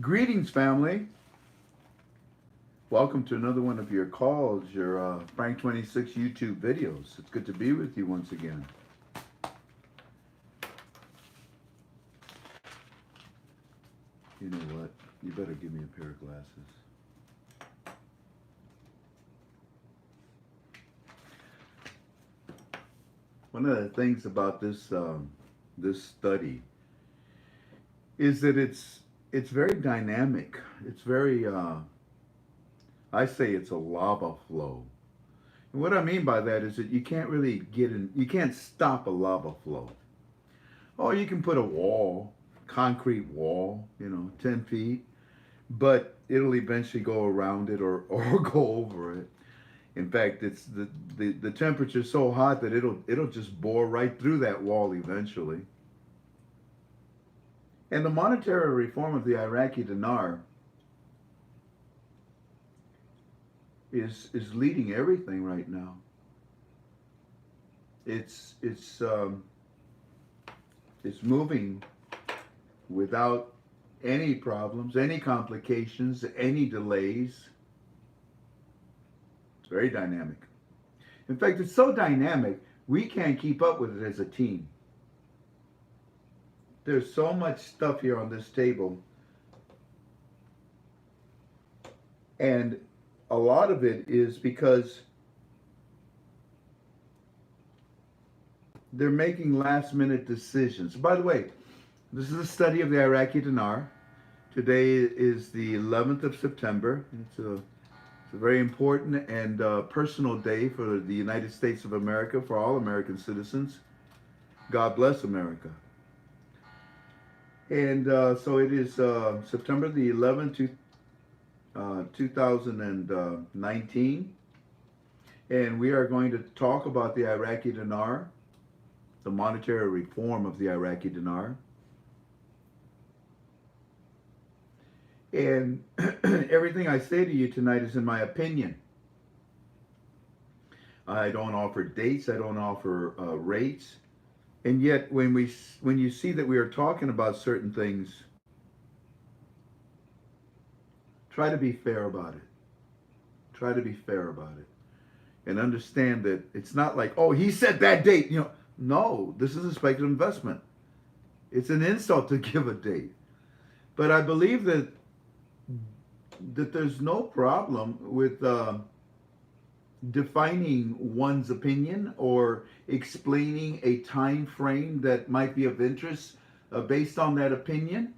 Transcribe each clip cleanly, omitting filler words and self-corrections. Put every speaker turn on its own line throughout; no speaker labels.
Greetings, family. Welcome to another one of your calls, your Frank 26 YouTube videos. It's good to be with you once again. You know what? You better give me a pair of glasses. One of the things about this study is that it's very dynamic. It's very I say it's a lava flow. And what I mean by that is that you can't really you can't stop a lava flow. Oh, you can put a wall, concrete wall, 10 feet, but it'll eventually go around it or go over it. In fact, it's the temperature's so hot that it'll just bore right through that wall eventually. And the monetary reform of the Iraqi dinar is leading everything right now. It's it's moving without any problems, any complications, any delays. It's very dynamic. In fact, it's so dynamic, we can't keep up with it as a team. There's so much stuff here on this table, and a lot of it is because they're making last minute decisions. By the way, this is a study of the Iraqi dinar. Today is the 11th of September. It's a very important and personal day for the United States of America, for all American citizens. God bless America. And so it is September the 11th, 2019. And we are going to talk about the Iraqi dinar, the monetary reform of the Iraqi dinar. And everything I say to you tonight is in my opinion. I don't offer dates. I don't offer rates. And yet, when you see that we are talking about certain things, try to be fair about it. Try to be fair about it, and understand that it's not like, oh, he said that date. No, this is a speculative investment. It's an insult to give a date. But I believe that there's no problem with defining one's opinion or explaining a time frame that might be of interest based on that opinion.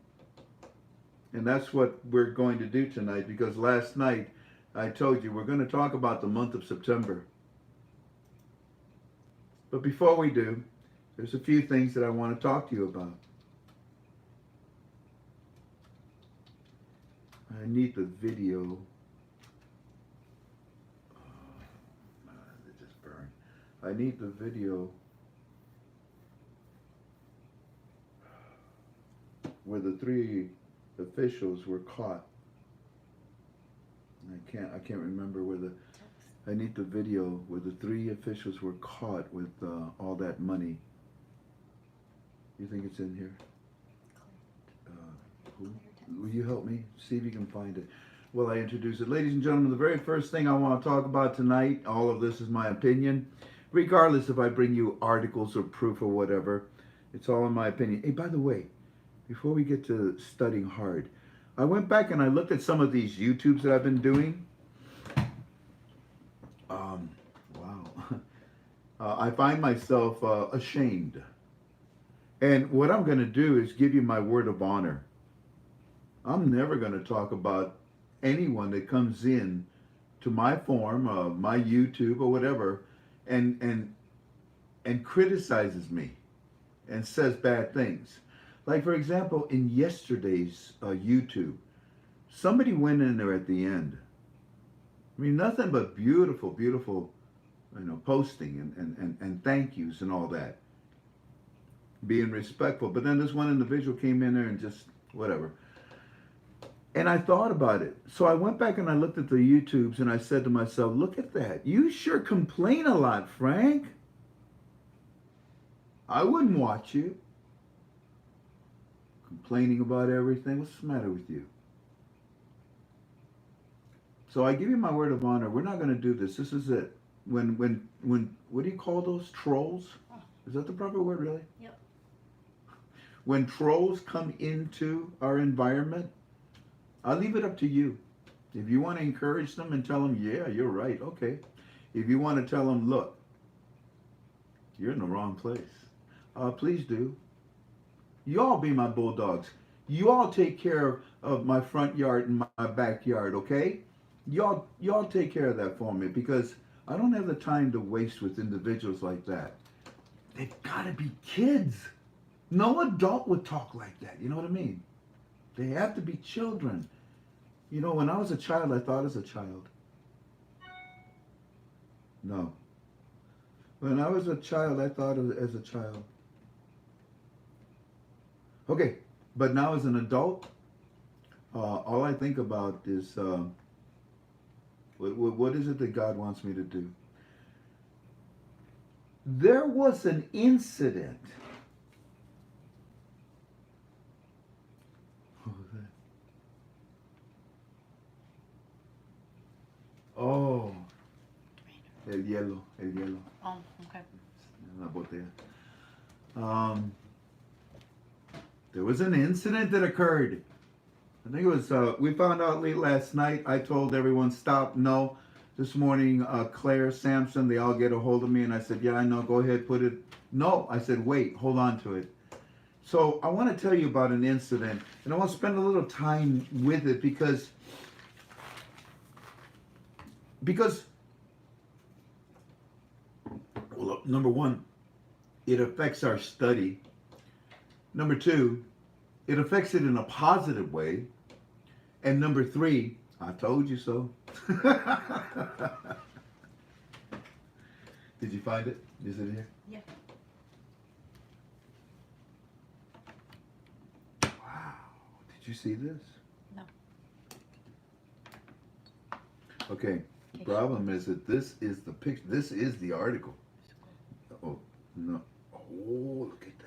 And that's what we're going to do tonight, because last night I told you we're going to talk about the month of September. But before we do, there's a few things that I want to talk to you about. I need the video. It just burned. I need the video where the three officials were caught. I can't remember where I need the video where the three officials were caught with all that money. You think it's in here? Who? Will you help me? See if you can find it. Well, I introduce it. Ladies and gentlemen, the very first thing I want to talk about tonight, all of this is my opinion, regardless if I bring you articles or proof or whatever. It's all in my opinion. Hey, by the way, before we get to studying hard, I went back and I looked at some of these YouTubes that I've been doing. Wow. I find myself ashamed. And what I'm going to do is give you my word of honor. I'm never going to talk about anyone that comes in to my forum, my YouTube or whatever, and criticizes me and says bad things. Like, for example, in yesterday's YouTube, somebody went in there at the end. I mean, nothing but beautiful, beautiful, posting and thank yous and all that. Being respectful. But then this one individual came in there and just whatever. And I thought about it. So I went back and I looked at the YouTubes and I said to myself, look at that. You sure complain a lot, Frank. I wouldn't watch you complaining about everything. What's the matter with you? So I give you my word of honor. We're not going to do this. This is it. When what do you call those trolls?
Oh,
Is that the proper word, really?
yep.
When trolls come into our environment, I'll leave it up to you. If you want to encourage them and tell them, yeah, you're right, okay. If you want to tell them, look, you're in the wrong place, please do. You all be my bulldogs. You all take care of my front yard and my backyard, okay? Y'all take care of that for me because I don't have the time to waste with individuals like that. They've got to be kids. No adult would talk like that. You know what I mean? They have to be children. You know, when I was a child, I thought as a child. No. When I was a child, I thought as a child. Okay, but now as an adult, all I think about is what is it that God wants me to do? There was an incident. What was that? Oh, el hielo,
Oh, okay.
la botella. Um, there was an incident that occurred. I think it was, we found out late last night. I told everyone, stop, no. This morning, Claire, Sampson, they all get a hold of me, and I said, yeah, I know, go ahead, put it. No, I said, wait, hold on to it. So I want to tell you about an incident, and I want to spend a little time with it because well, number one, it affects our study. Number two, it affects it in a positive way. And number three, I told you so. Did you find it? Is it here?
Yeah.
Wow. Did you see this?
No.
Okay. The problem is that this is the picture. This is the article. Oh, no. Oh, look at that.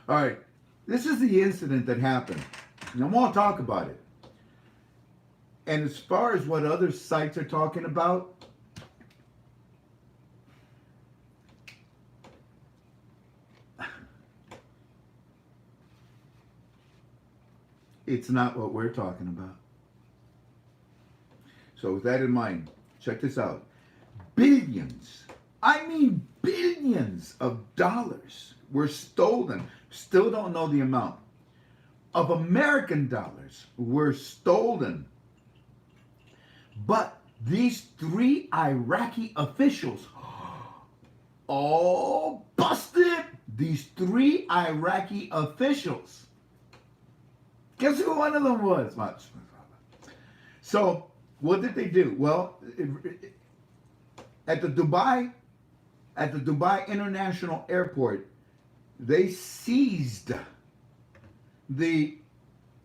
All right. This is the incident that happened. And I want to talk about it. And as far as what other sites are talking about, it's not what we're talking about. So with that in mind, check this out. Billions, I mean billions of dollars were stolen. Still don't know the amount. Of American dollars were stolen. But these three Iraqi officials all busted. These three Iraqi officials. Guess who one of them was? So what did they do? Well, at the Dubai International Airport, they seized the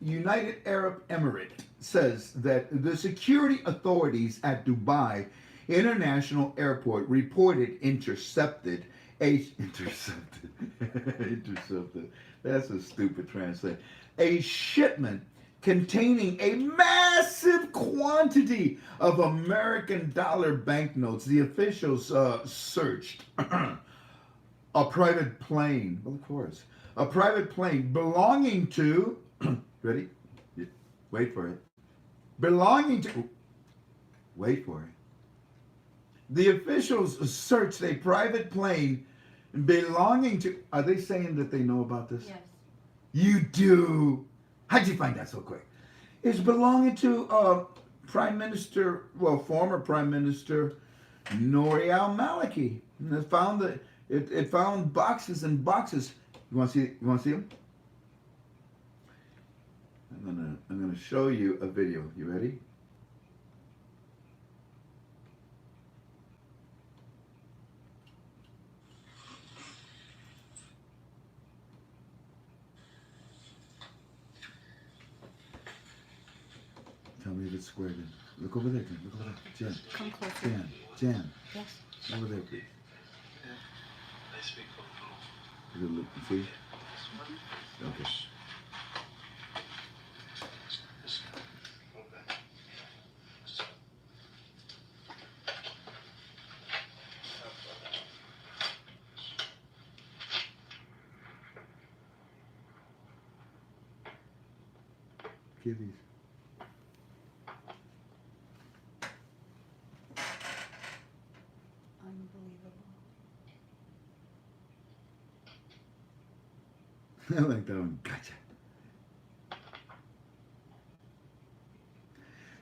United Arab Emirates says that the security authorities at Dubai International Airport reported intercepted. That's a stupid translation. A shipment containing a massive quantity of American dollar banknotes. The officials searched a private plane, well, of course, a private plane belonging to, ready? Wait for it. Belonging to, wait for it. The officials searched a private plane belonging to, are they saying that they know about this?
Yes.
You do. How'd you find that so quick? It's belonging to Prime Minister, well, former Prime Minister Nouri al-Maliki. And it found that it found boxes and boxes. You want to see? You want to see them? I'm gonna show you a video. You ready? Tell me if it's squared in. Look over there, Jen. Look over there. Jen.
Come closer.
Jen.
Yes.
Over there, please. Look, see? Okay. kitties.
Unbelievable.
I like that one. Gotcha.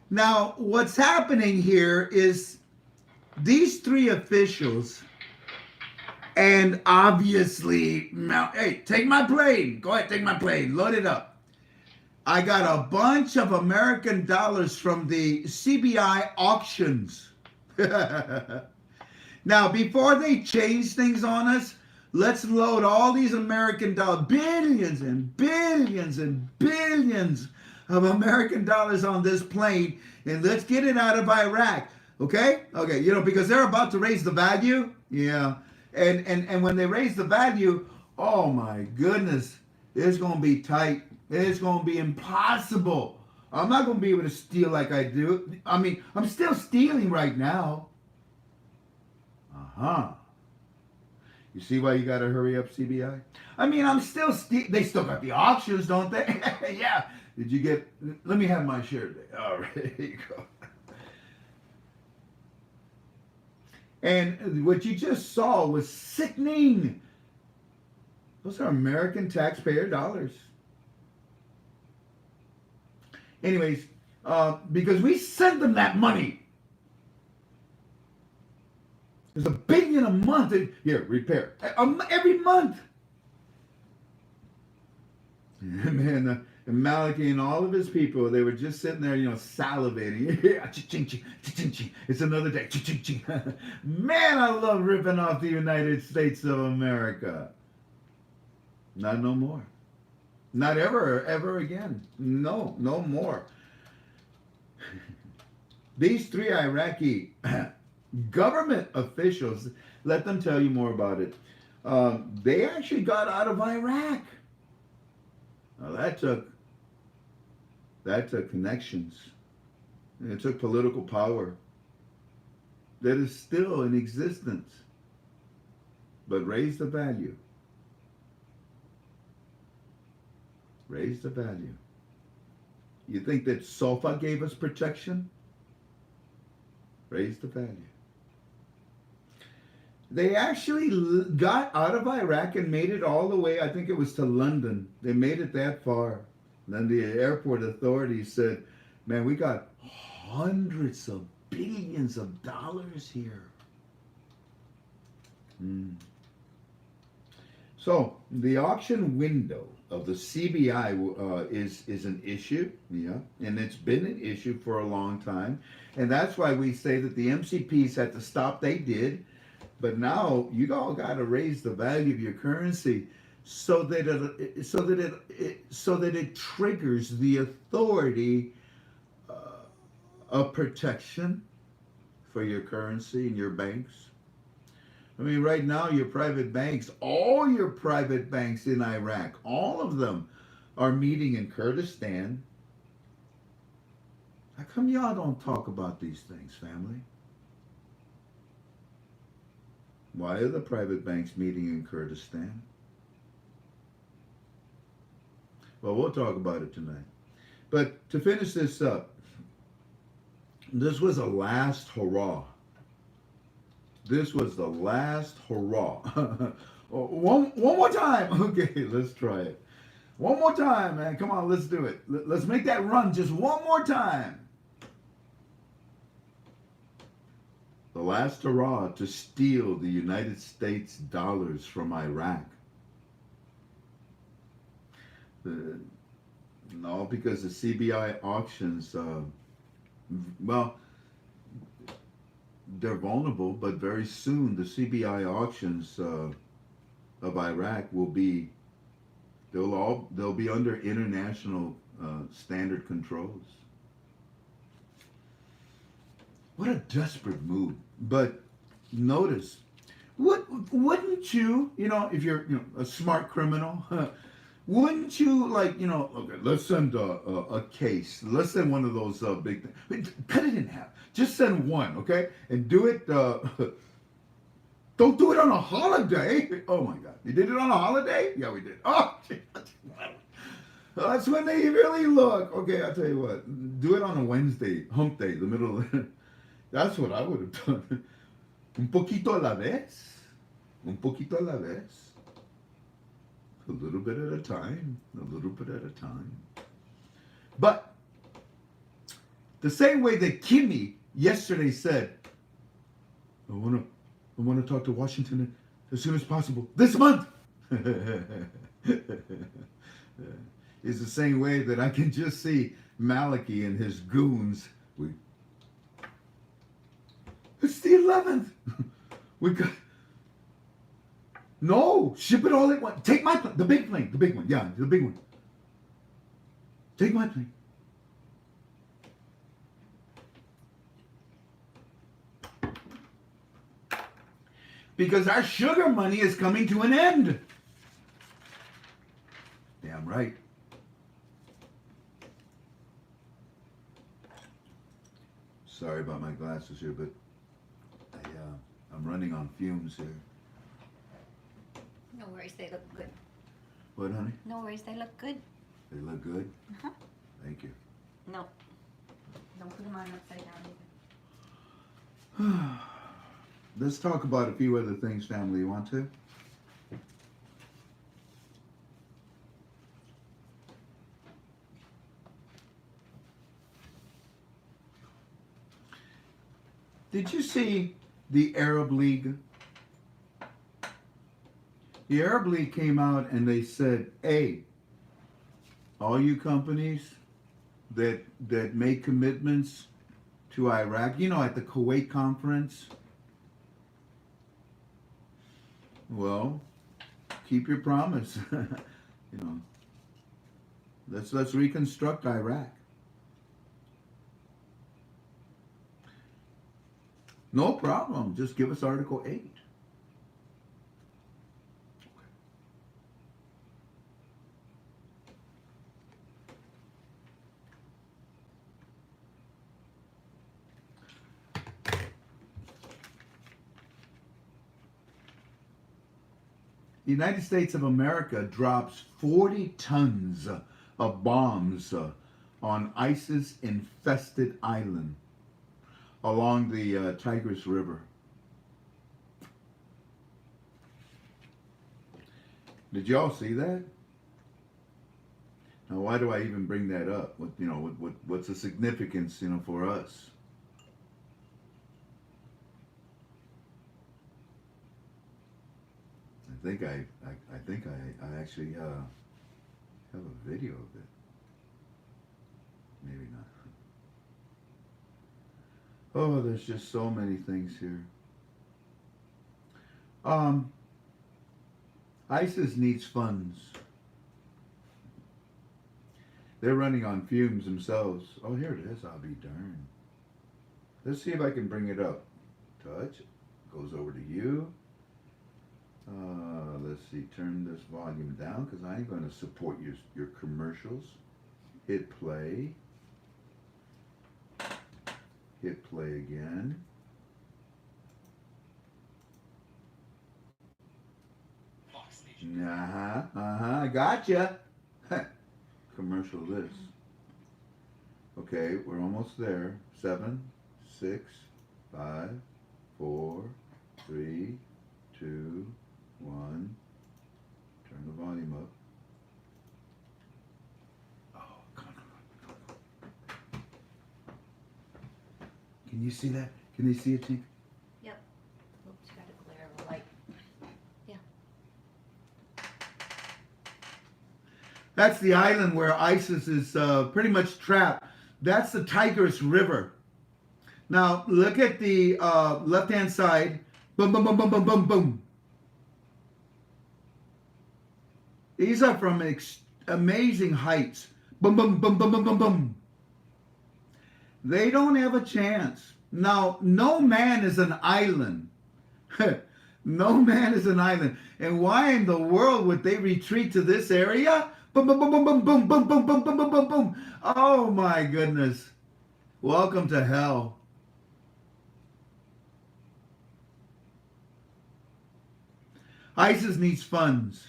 Now, what's happening here is these three officials, and obviously, now, hey, take my plane. Go ahead, take my plane. Load it up. I got a bunch of American dollars from the CBI auctions. Now, before they change things on us, let's load all these American dollars, billions and billions and billions of American dollars on this plane, and let's get it out of Iraq. Okay? Okay, because they're about to raise the value. Yeah. And when they raise the value, oh my goodness, it's going to be tight. It's going to be impossible. I'm not going to be able to steal like I do. I mean, I'm still stealing right now. Uh-huh. You see why you got to hurry up, CBI? I mean, I'm still they still got the auctions, don't they? Yeah. Did you get, let me have my share today. All right, here you go. And what you just saw was sickening. Those are American taxpayer dollars. Anyways, because we send them that money. There's $1 billion a month. Here, repair. Every month. Man, and Malachi and all of his people, they were just sitting there, salivating. Yeah, ching, ching, ching, ching. It's another day. Ching, ching. Man, I love ripping off the United States of America. Not no more. Not ever again. No more. These three Iraqi government officials, let them tell you more about it. They actually got out of Iraq. Now that took connections. It took political power that is still in existence, but raise the value. Raise the value. You think that SOFA gave us protection? Raise the value. They actually got out of Iraq and made it all the way, I think it was to London. They made it that far. Then the airport authorities said, man, we got hundreds of billions of dollars here. So the auction window of the CBI is an issue, yeah, and it's been an issue for a long time. And that's why we say that the MCPs had to stop. They did. But now you all got to raise the value of your currency so that it triggers the authority of protection for your currency and your banks. I mean, right now your private banks, all your private banks in Iraq, all of them are meeting in Kurdistan. How come y'all don't talk about these things, family? Why are the private banks meeting in Kurdistan? Well, we'll talk about it tonight. But to finish this up, this was a last hurrah. This was the last hurrah. one more time. Okay, let's try it. One more time, man. Come on, let's do it. Let's make that run just one more time. The last hurrah to steal the United States dollars from Iraq. No, because the CBI auctions, well, they're vulnerable, but very soon the CBI auctions of Iraq will be, they'll be under international standard controls. What a desperate move. But notice, wouldn't you, if you're a smart criminal, wouldn't you okay, let's send a case. Let's send one of those big things. Cut it in half. Just send one, okay? And do it, don't do it on a holiday. Oh my God. You did it on a holiday? Yeah, we did. Oh, That's when they really look. Okay, I'll tell you what. Do it on a Wednesday, hump day, the middle of the, that's what I would have done. Un poquito a la vez. Un poquito a la vez. A little bit at a time. A little bit at a time. But the same way that Kimmy yesterday said, I wanna talk to Washington as soon as possible. This month. Is the same way that I can just see Malachi and his goons. It's the 11th. We got. No, ship it all at once. Take my plane, the big one. Yeah, the big one. Take my plane. Because our sugar money is coming to an end. Damn right. Sorry about my glasses here, but I'm running on fumes here.
No worries, they look good.
What, honey?
No worries, they look good.
They look good?
Uh-huh.
Thank you.
No. Don't put them on upside down either.
Let's talk about a few other things, family. You want to? Did you see the Arab League? The Arab League came out and they said, hey, all you companies that make commitments to Iraq, you know, at the Kuwait conference, well, keep your promise. You know, let's reconstruct Iraq. No problem. Just give us Article 8. The United States of America drops 40 tons of bombs on ISIS-infested island along the Tigris River. Did y'all see that? Now, why do I even bring that up? What's the significance, for us? I think I actually have a video of it. Maybe not. Oh, there's just so many things here. ISIS needs funds. They're running on fumes themselves. Oh, here it is. I'll be darned. Let's see if I can bring it up. Touch. Goes over to you. Let's see. Turn this volume down because I ain't going to support your commercials. Hit play. Hit play again. I gotcha. Commercial this. Okay, we're almost there. 7, 6, 5, 4, 3, 2, 1. Turn the volume up. Can you see that? Can they see it, Tink?
Yep. Oops, got a glare of a light. Yeah.
That's the island where ISIS is pretty much trapped. That's the Tigris River. Now, look at the left-hand side. Boom, boom, boom, boom, boom, boom, boom. These are from amazing heights. Boom, boom, boom, boom, boom, boom, boom. They don't have a chance. Now, no man is an island. No man is an island. And why in the world would they retreat to this area? Boom, boom, boom, boom, boom, boom, boom, boom, boom, boom, boom, boom, boom. Oh my goodness. Welcome to hell. ISIS needs funds.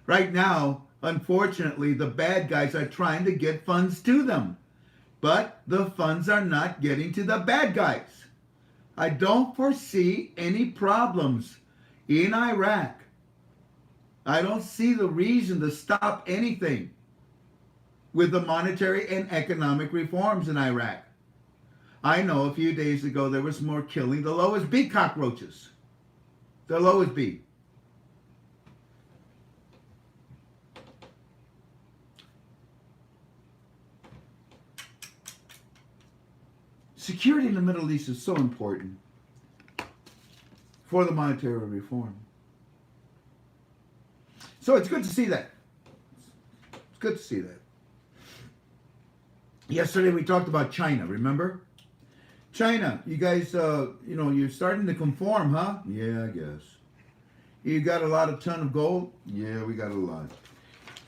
Right now, unfortunately, the bad guys are trying to get funds to them. But the funds are not getting to the bad guys. I don't foresee any problems in Iraq. I don't see the reason to stop anything with the monetary and economic reforms in Iraq. I know a few days ago there was more killing. There'll always be cockroaches. There'll always be. Security in the Middle East is so important for the monetary reform. So it's good to see that. It's good to see that. Yesterday we talked about China, remember? China, you guys, you're starting to conform, huh? Yeah, I guess. You got a lot of ton of gold? Yeah, we got a lot.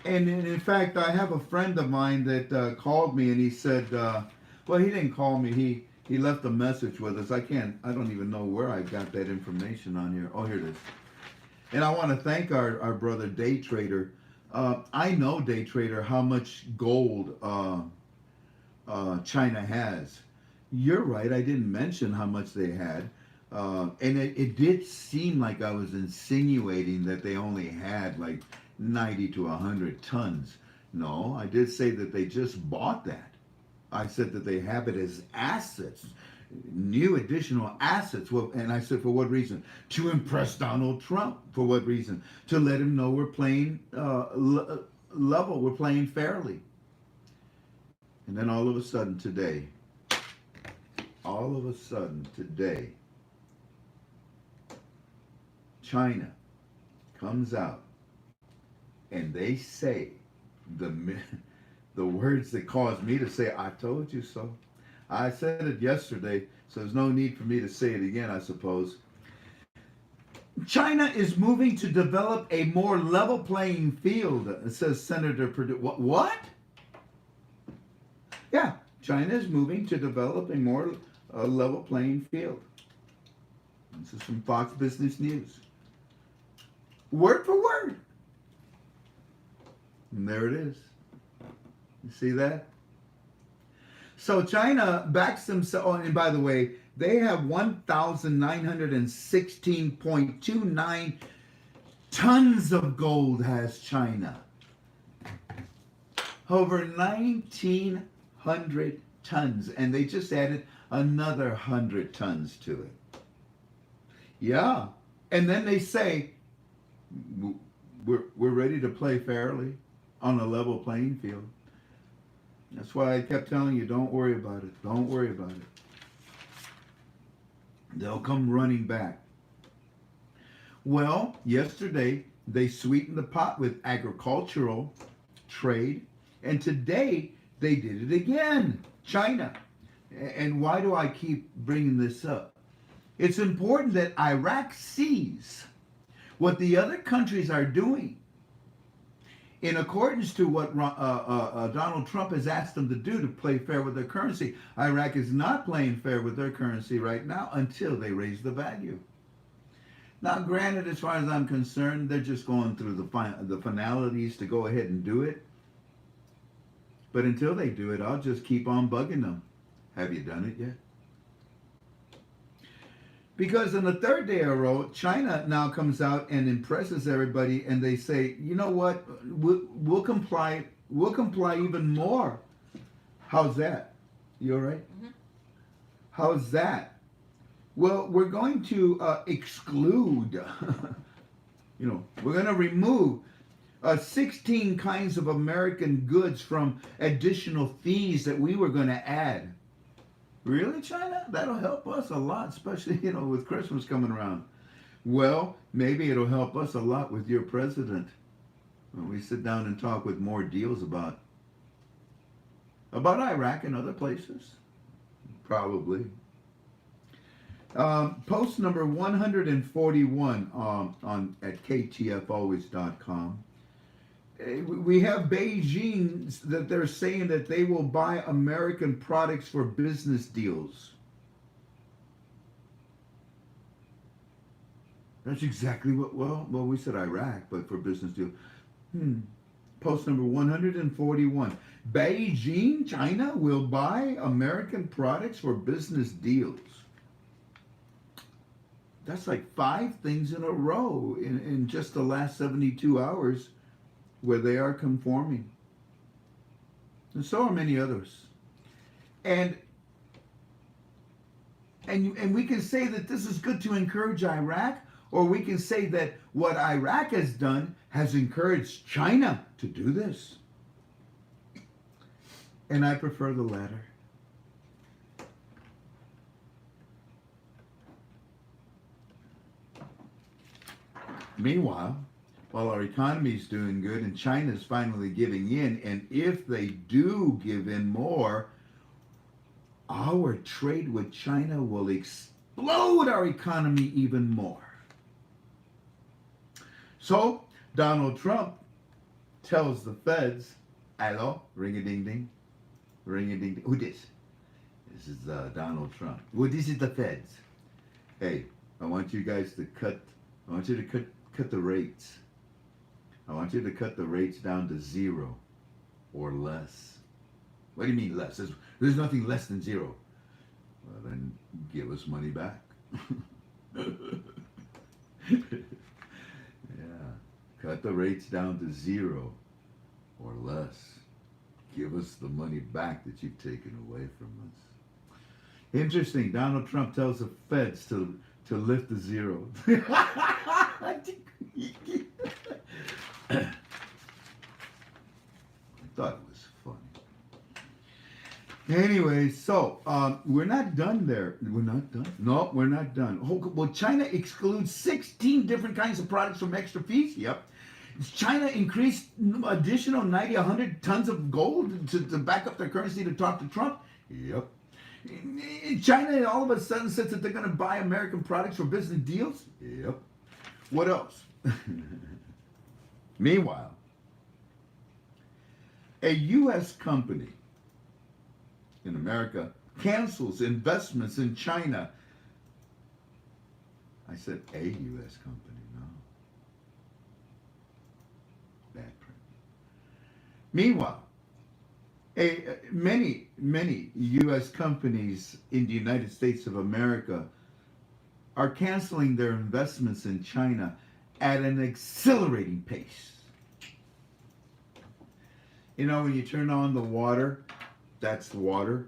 And in fact, I have a friend of mine that called me and he said, well, he didn't call me. He left a message with us. I don't even know where I got that information on here. Oh, here it is. And I want to thank our brother Day Trader. I know, Day Trader, how much gold China has. You're right. I didn't mention how much they had. And it did seem like I was insinuating that they only had like 90 to 100 tons. No, I did say that they just bought that. I said that they have it as assets, new additional assets. Well, and I said, for what reason? To impress Donald Trump. For what reason? To let him know we're playing level, we're playing fairly. And then all of a sudden today, China comes out and they say the words that caused me to say, I told you so. I said it yesterday, so there's no need for me to say it again, I suppose. China is moving to develop a more level playing field, says Senator Perdue. What? Yeah, China is moving to develop a more level playing field. This is from Fox Business News. Word for word. And there it is. You see that? So China backs themselves, oh, and by the way, they have 1,916.29 tons of gold has China. Over 1,900 tons. And they just added another 100 tons to it. Yeah. And then they say, we're ready to play fairly on a level playing field. That's why I kept telling you, don't worry about it. Don't worry about it. They'll come running back. Well, yesterday they sweetened the pot with agricultural trade, and today they did it again. China. And why do I keep bringing this up? It's important that Iraq sees what the other countries are doing in accordance to what Donald Trump has asked them to do to play fair with their currency. Iraq is not playing fair with their currency right now until they raise the value. Now, granted, as far as I'm concerned, they're just going through the finalities to go ahead and do it. But until they do it, I'll just keep on bugging them. Have you done it yet? Because on the third day in a row, China now comes out and impresses everybody, and they say, you know what, we'll comply even more. How's that? You all right? Mm-hmm. How's that? Well, we're going to exclude, we're going to remove 16 kinds of American goods from additional fees that we were going to add. Really, China? That'll help us a lot, especially, with Christmas coming around. Well, maybe it'll help us a lot with your president when we sit down and talk with more deals about Iraq and other places. Probably. Post number 141 at ktfalways.com. We have Beijing that they're saying that they will buy American products for business deals. That's exactly what, well, we said Iraq, but for business deals. Post number 141. Beijing, China will buy American products for business deals. That's like 5 things in a row in just the last 72 hours where they are conforming. And so are many others. And we can say that this is good to encourage Iraq, or we can say that what Iraq has done has encouraged China to do this. And I prefer the latter. Meanwhile, while our economy is doing good and China's finally giving in, and if they do give in more, our trade with China will explode our economy even more. So, Donald Trump tells the feds, hello, ring-a-ding-ding, ring-a-ding-ding. Who this? This is Donald Trump. Well, this is the feds. Hey, I want you guys to cut the rates. I want you to cut the rates down to 0 or less. What do you mean less? There's nothing less than 0. Well, then give us money back. Yeah. Cut the rates down to 0 or less. Give us the money back that you've taken away from us. Interesting. Donald Trump tells the feds to lift the 0. I thought it was funny. Anyway, so we're not done there. We're not done? No, we're not done. Well, China excludes 16 different kinds of products from extra fees. Yep. China increased additional 90, 100 tons of gold to back up their currency to talk to Trump. Yep. China all of a sudden says that they're going to buy American products for business deals. Yep. What else? Meanwhile, a U.S. company in America cancels investments in China. I said a U.S. company, no. Bad print. Meanwhile, many U.S. companies in the United States of America are canceling their investments in China at an accelerating pace. You know, when you turn on the water, that's the water.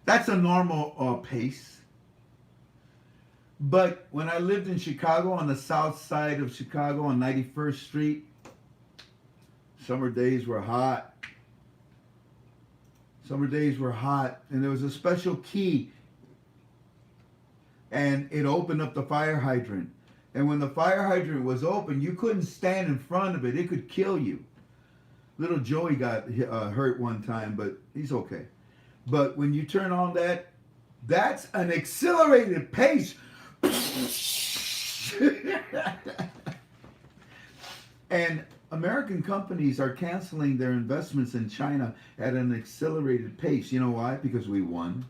That's a normal pace. But when I lived in Chicago, on the south side of Chicago on 91st Street, summer days were hot. Summer days were hot, and there was a special key, and it opened up the fire hydrant. And when the fire hydrant was open, you couldn't stand in front of it. It could kill you. Little Joey got hurt one time, but he's okay. But when you turn on that, that's an accelerated pace. And American companies are canceling their investments in China at an accelerated pace. You know why? Because we won.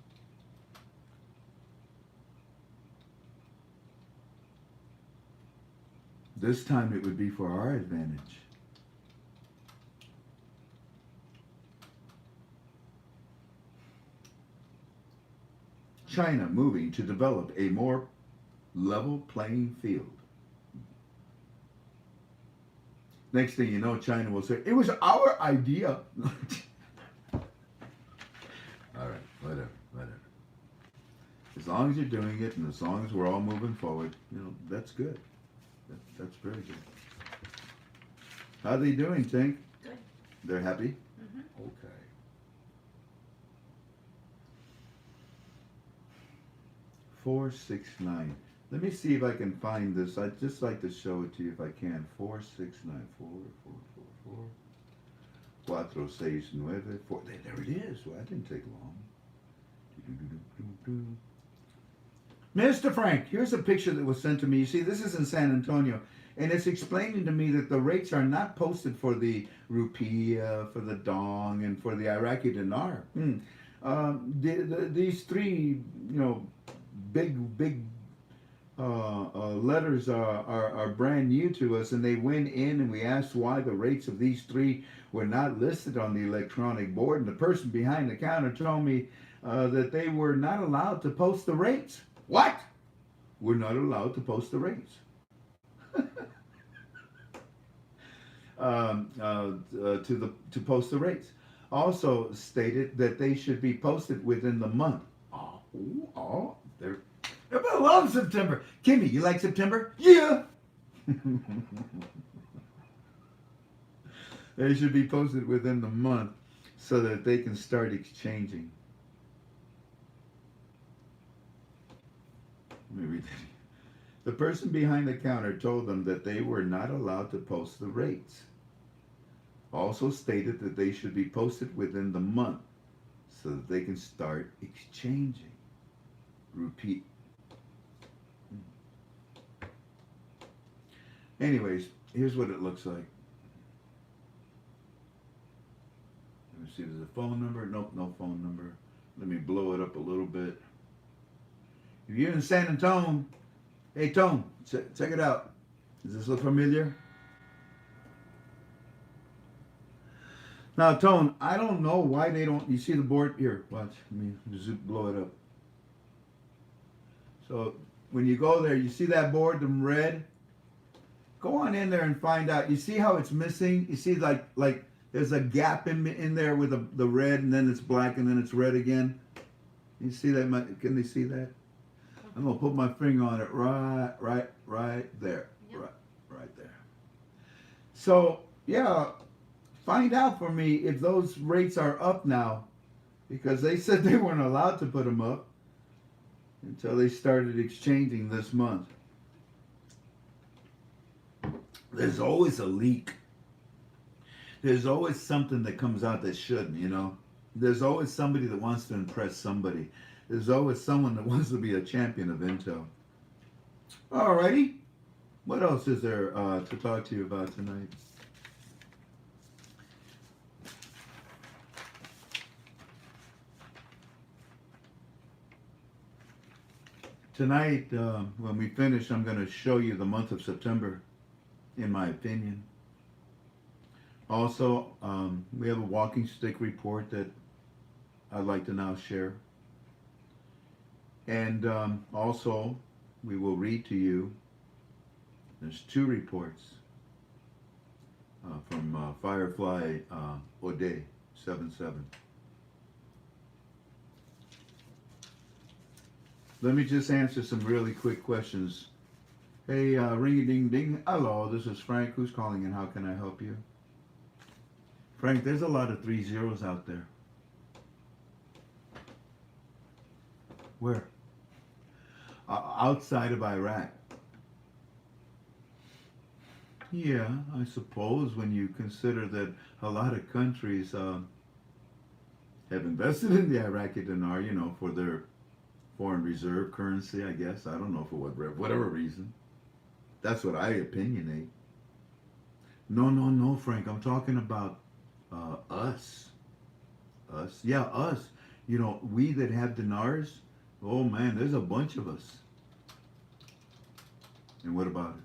This time it would be for our advantage. China moving to develop a more level playing field. Next thing you know, China will say, it was our idea. All right, whatever. As long as you're doing it and as long as we're all moving forward, that's good. That's very good. How are they doing, Tink?
Good.
They're happy?
Mm-hmm.
Okay. Four, 6, 9. Let me see if I can find this. I'd just like to show it to you if I can. 4, 6, 9. 4, 4, 4, 4. 4, 6, 9. 4. There it is. Well, that didn't take long. Mr. Frank, here's a picture that was sent to me. You see, this is in San Antonio, and it's explaining to me that the rates are not posted for the rupiah, for the dong, and for the Iraqi dinar. These three, big letters are brand new to us, and they went in and we asked why the rates of these three were not listed on the electronic board, and the person behind the counter told me that they were not allowed to post the rates. What? We're not allowed to post the rates. To post the rates. Also stated that they should be posted within the month. They're. I love September. Kimmy, you like September? Yeah. They should be posted within the month so that they can start exchanging. Let me read that. The person behind the counter told them that they were not allowed to post the rates. Also stated that they should be posted within the month so that they can start exchanging. Repeat. Anyways, here's what it looks like. Let me see, there's a phone number. Nope, no phone number. Let me blow it up a little bit. If you're in San Antonio, hey Tone, check it out. Does this look familiar? Now, Tone, I don't know why they don't. You see the board here? Watch. Let me just blow it up. So when you go there, you see that board, the red. Go on in there and find out. You see how it's missing? You see like there's a gap in there with the red, and then it's black, and then it's red again. You see that? Can they see that? I'm gonna put my finger on it right there, yep. right there. So yeah, find out for me if those rates are up now, because they said they weren't allowed to put them up until they started exchanging this month. There's always a leak. There's always something that comes out that shouldn't, you know. There's always somebody that wants to impress somebody. There's always someone that wants to be a champion of Intel. Alrighty. What else is there to talk to you about tonight? Tonight, when we finish, I'm going to show you the month of September, in my opinion. Also, we have a walking stick report that I'd like to now share. And also, we will read to you, there's two reports from Firefly Ode 77. Let me just answer some really quick questions. Hey, ring-a-ding-ding. Hello, this is Frank. Who's calling and how can I help you? Frank, there's a lot of 3 zeros out there. Where? Outside of Iraq. Yeah, I suppose when you consider that a lot of countries have invested in the Iraqi dinar, you know, for their foreign reserve currency, I guess. I don't know for whatever reason. That's what I opinionate. No, Frank. I'm talking about us. Us. Yeah, us. You know, we that have dinars, oh man, there's a bunch of us. And what about it?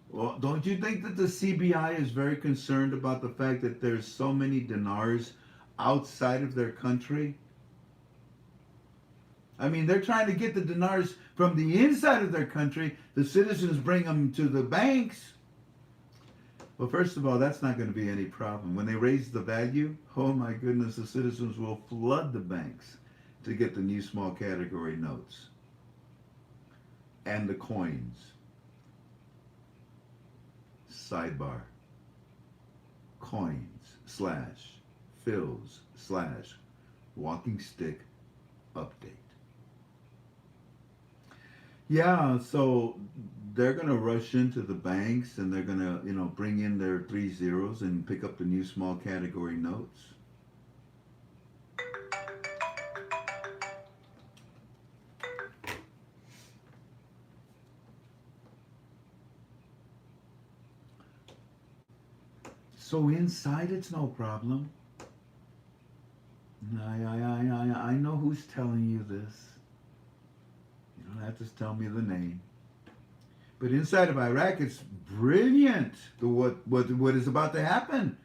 Well, don't you think that the CBI is very concerned about the fact that there's so many dinars outside of their country? I mean, they're trying to get the dinars from the inside of their country. The citizens bring them to the banks. Well, first of all, that's not going to be any problem. When they raise the value, oh my goodness, the citizens will flood the banks to get the new small category notes and the coins. Sidebar. Coins / fills / walking stick update. Yeah, so they're going to rush into the banks and they're going to, you know, bring in their 3 zeros and pick up the new small category notes. So inside it's no problem. I know who's telling you this. have to tell me the name. But inside of Iraq, it's brilliant. What is about to happen?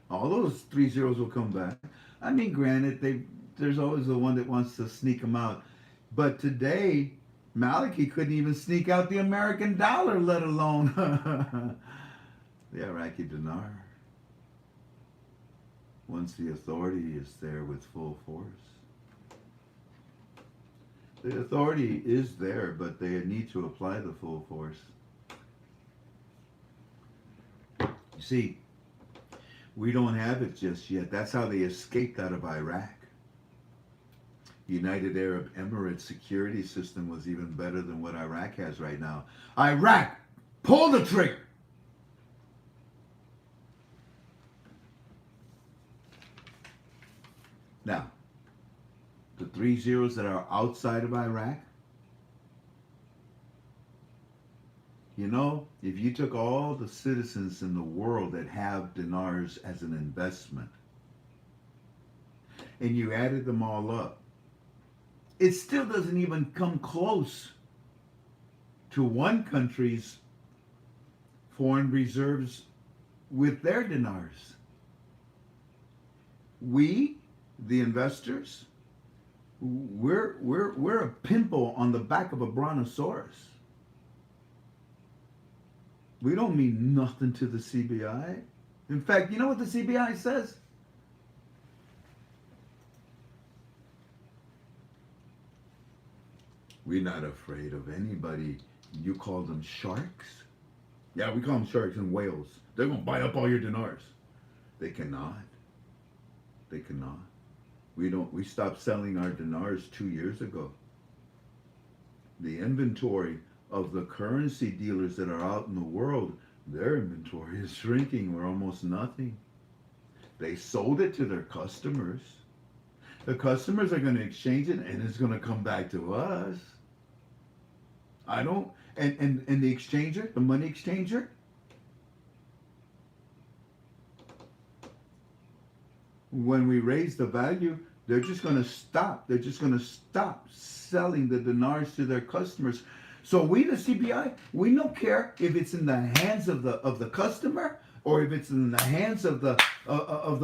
All those 3 zeros will come back. I mean, granted, there's always the one that wants to sneak them out. But today, Maliki couldn't even sneak out the American dollar, let alone the Iraqi dinar. Once the authority is there with full force. The authority is there, but they need to apply the full force. You see, we don't have it just yet. That's how they escaped out of Iraq. United Arab Emirates security system was even better than what Iraq has right now. Iraq, pull the trigger! Now, the 3 zeros that are outside of Iraq, you know, if you took all the citizens in the world that have dinars as an investment and you added them all up, it still doesn't even come close to one country's foreign reserves with their dinars. We, the investors, we're a pimple on the back of a brontosaurus. We don't mean nothing to the CBI. In fact, you know what the CBI says? We're not afraid of anybody. You call them sharks? Yeah, we call them sharks and whales. They're going to bite up all your dinars. They cannot. They cannot. We stopped selling our dinars 2 years ago. The inventory of the currency dealers that are out in the world, their inventory is shrinking or almost nothing. They sold it to their customers. The customers are going to exchange it and it's going to come back to us. And the exchanger, the money exchanger, when we raise the value, they're just going to stop. They're just going to stop selling the dinars to their customers. So we, the CBI, we don't care if it's in the hands of the customer or if it's in the hands of the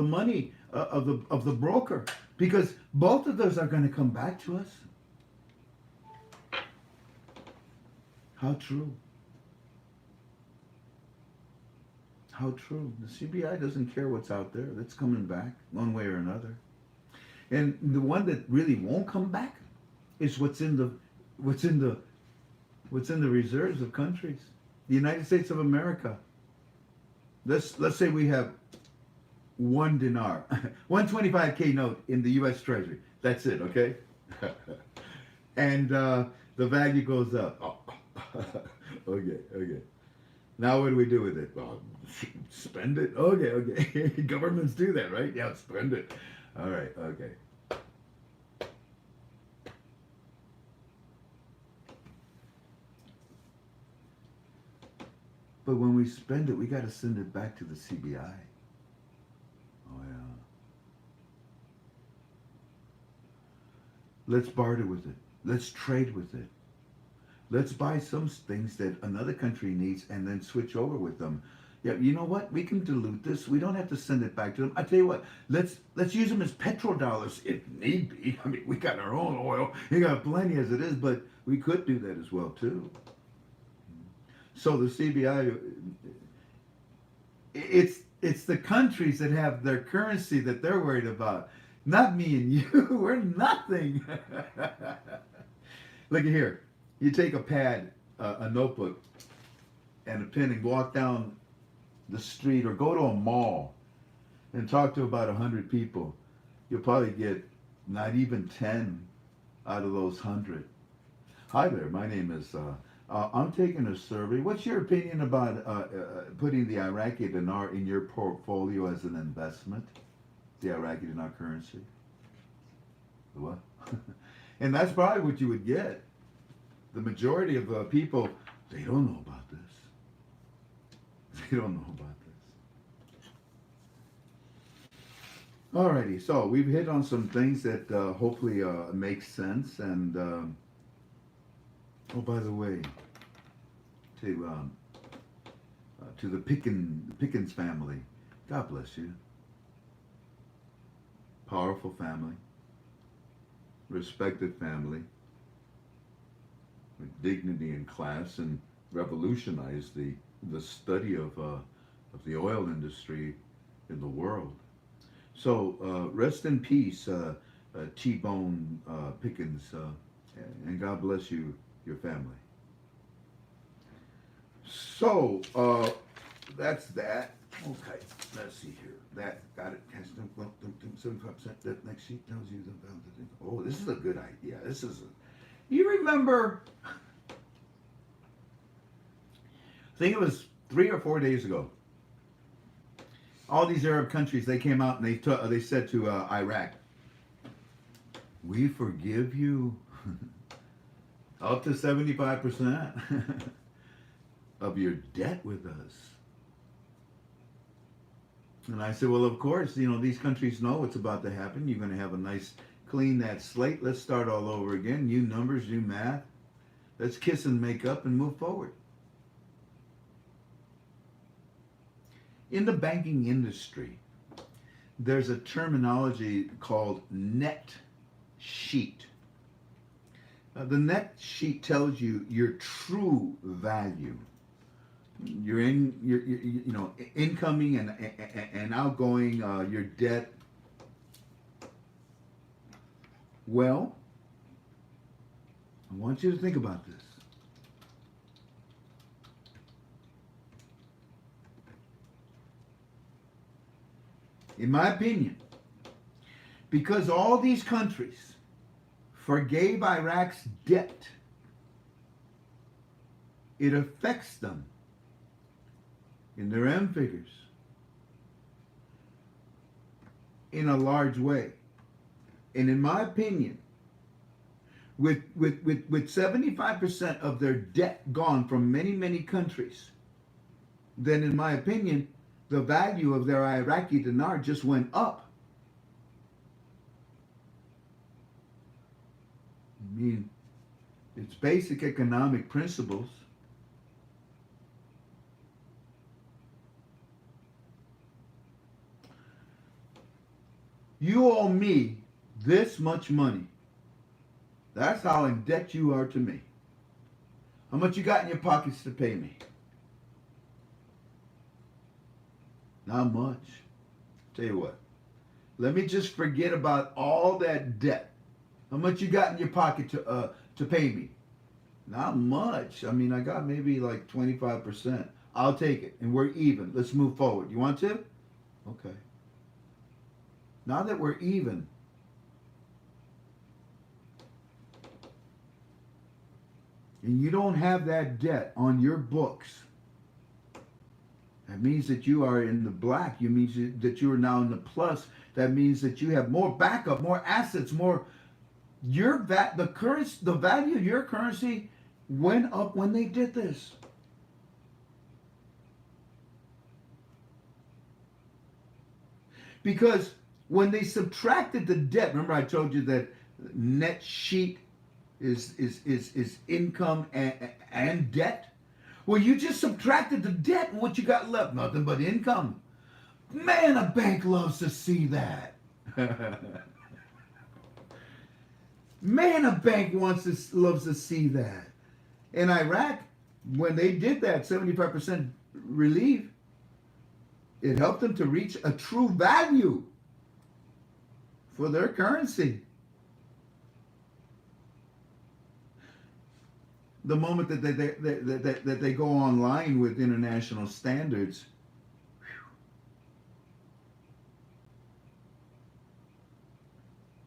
money of the broker, because both of those are going to come back to us. How true? How true? The CBI doesn't care what's out there. That's coming back one way or another. And the one that really won't come back is what's in the reserves of countries. The United States of America. Let's say we have one dinar, 125K note in the U.S. Treasury. That's it, okay? And the value goes up. Oh. Okay. Now what do we do with it? Well, spend it. Okay. Governments do that, right? Yeah, spend it. All right, okay. But when we spend it, we got to send it back to the CBI. Oh, yeah. Let's barter with it. Let's trade with it. Let's buy some things that another country needs and then switch over with them. Yeah, you know what? We can dilute this. We don't have to send it back to them. I tell you what, let's use them as petrodollars if need be. I mean, we got our own oil. We got plenty as it is, but we could do that as well too. So the CBI, it's the countries that have their currency that they're worried about. Not me and you. We're nothing. Look at here. You take a pad, a notebook, and a pen and walk down the street or go to a mall and talk to about 100 people. You'll probably get not even 10 out of those 100. Hi there, my name is, I'm taking a survey. What's your opinion about putting the Iraqi dinar in your portfolio as an investment? The Iraqi dinar currency. What? And that's probably what you would get. The majority of people, they don't know about this. They don't know about this. Alrighty, so we've hit on some things that hopefully make sense, and Oh, by the way, to the Pickens family, God bless you. Powerful family, respected family, with dignity and class, and revolutionized the study of the oil industry in the world. So rest in peace, T-Bone Pickens, and God bless you, your family. So that's that. Okay, let's see here. That got it. 75%. That next sheet tells you the value. Oh, this is a good idea. This is. You remember? I think it was 3 or 4 days ago. All these Arab countries, they came out and they said to Iraq, "We forgive you up to 75% of your debt with us." And I said, "Well, of course, these countries know what's about to happen. You're going to have a nice clean that slate. Let's start all over again. New numbers, new math. Let's kiss and make up and move forward." In the banking industry, there's a terminology called net sheet. The net sheet tells you your true value, your incoming and outgoing, your debt. Well, I want you to think about this. In my opinion, because all these countries forgave Iraq's debt, it affects them in their M figures in a large way. And in my opinion, with 75% of their debt gone from many, many countries, then in my opinion, the value of their Iraqi dinar just went up. I mean, it's basic economic principles. You owe me this much money. That's how in debt you are to me. How much you got in your pockets to pay me? Not much. Tell you what. Let me just forget about all that debt. How much you got in your pocket to pay me? Not much. I mean, I got maybe like 25%. I'll take it, and we're even. Let's move forward. You want to? Okay. Now that we're even, and you don't have that debt on your books, that means that you are in the black. It means that you are now in the plus. That means that you have more backup, more assets, more. The value of your currency went up when they did this. Because when they subtracted the debt, remember I told you that net sheet is income and debt. Well, you just subtracted the debt, and what you got left? Nothing but income. Man, a bank loves to see that. Man, a bank loves to see that. In Iraq, when they did that 75% relief, it helped them to reach a true value for their currency. The moment that they go online with international standards,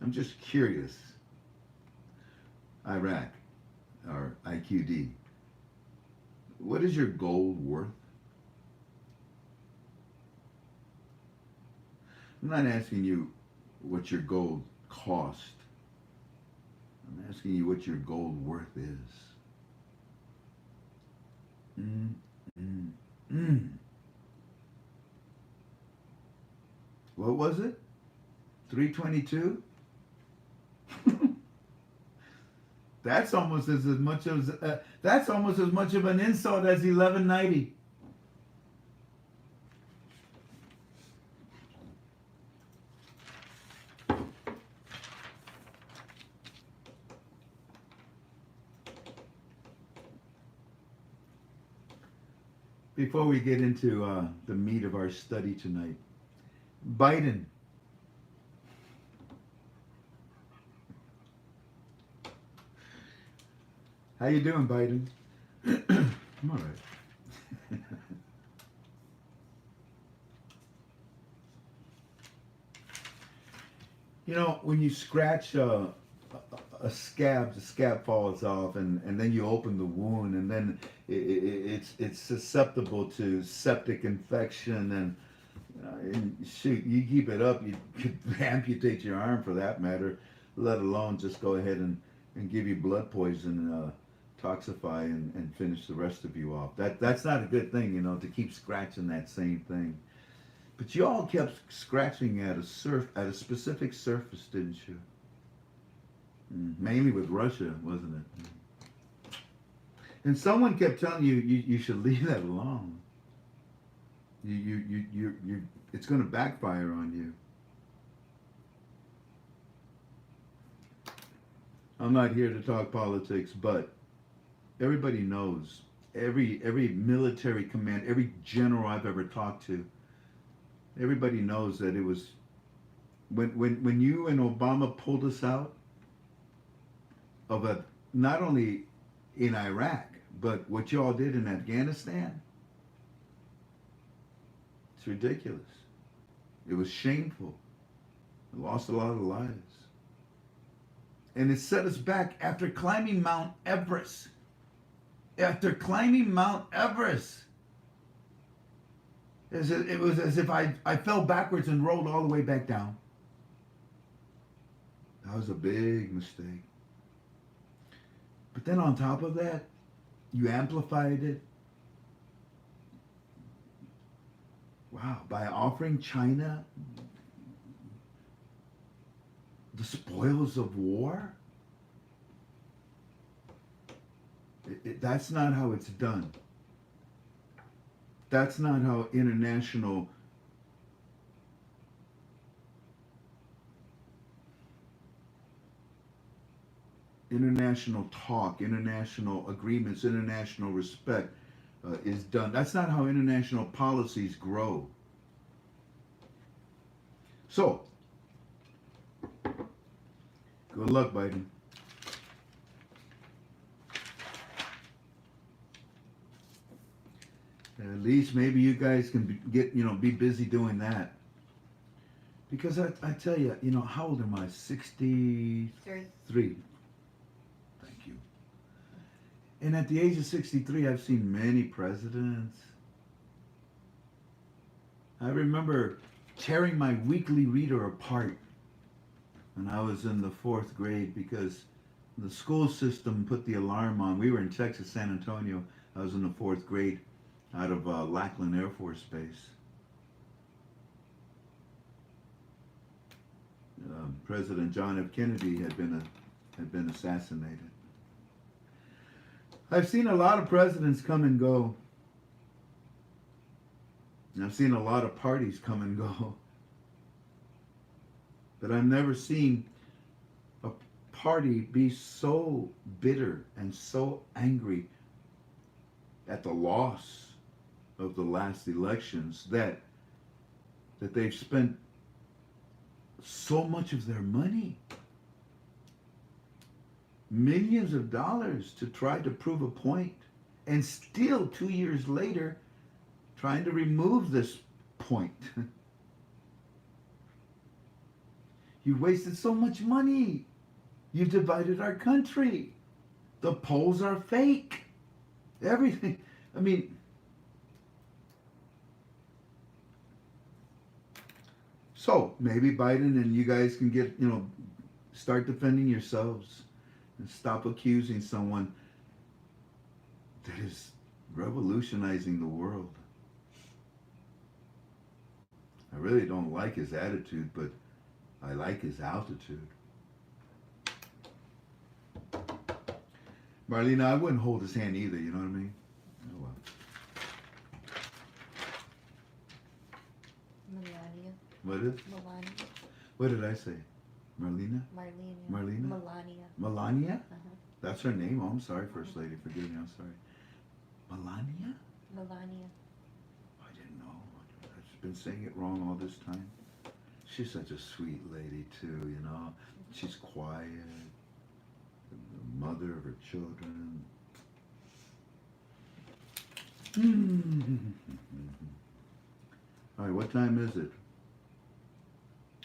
I'm just curious. Iraq, or IQD, what is your gold worth? I'm not asking you what your gold cost. I'm asking you what your gold worth is. What was it? 322? That's almost as much as that's almost as much of an insult as 1190. Before we get into the meat of our study tonight, Biden. How you doing, Biden? I'm all right. You know, when you scratch a scab, the scab falls off, and then you open the wound, and then it's susceptible to septic infection, and shoot, you keep it up, you could amputate your arm for that matter, let alone just go ahead and give you blood poison, toxify, and finish the rest of you off. That's not a good thing, you know, to keep scratching that same thing. But you all kept scratching at a specific surface, didn't you? Mainly with Russia, wasn't it? And someone kept telling you you should leave that alone. You it's going to backfire on you. I'm not here to talk politics, but everybody knows, every military command, every general I've ever talked to, everybody knows that it was when you and Obama pulled us out of not only in Iraq, but what you all did in Afghanistan. It's ridiculous. It was shameful. We lost a lot of lives. And it set us back after climbing Mount Everest. After climbing Mount Everest. It was as if I fell backwards and rolled all the way back down. That was a big mistake. But then on top of that, you amplified it. Wow, by offering China the spoils of war? That's not how it's done. That's not how international talk, international agreements, international respect is done. That's not how international policies grow. So, good luck, Biden. At least maybe you guys can be busy doing that. Because I tell you, how old am I? 63. Thank you. And at the age of 63, I've seen many presidents. I remember tearing my weekly reader apart when I was in the 4th grade because the school system put the alarm on. We were in Texas, San Antonio. I was in the 4th grade out of Lackland Air Force Base. President John F. Kennedy had been assassinated. I've seen a lot of presidents come and go. And I've seen a lot of parties come and go. But I've never seen a party be so bitter and so angry at the loss of the last elections that they've spent so much of their money, millions of dollars, to try to prove a point, and still 2 years later trying to remove this point. You've wasted so much money. You've divided our country. The polls are fake. Everything. I mean, so maybe Biden and you guys can start defending yourselves and stop accusing someone that is revolutionizing the world. I really don't like his attitude, but I like his altitude. Marlena, I wouldn't hold his hand either, you know what I mean? Oh well.
Melania.
What is?
Melania.
What did I say? Marlena?
Marlena.
Marlena?
Melania.
Melania?
Uh-huh.
That's her name? Oh, I'm sorry, First Lady. Forgive me, I'm sorry. Melania?
Melania.
I didn't know. I've been saying it wrong all this time. She's such a sweet lady, too, you know. She's quiet. The mother of her children. All right, what time is it?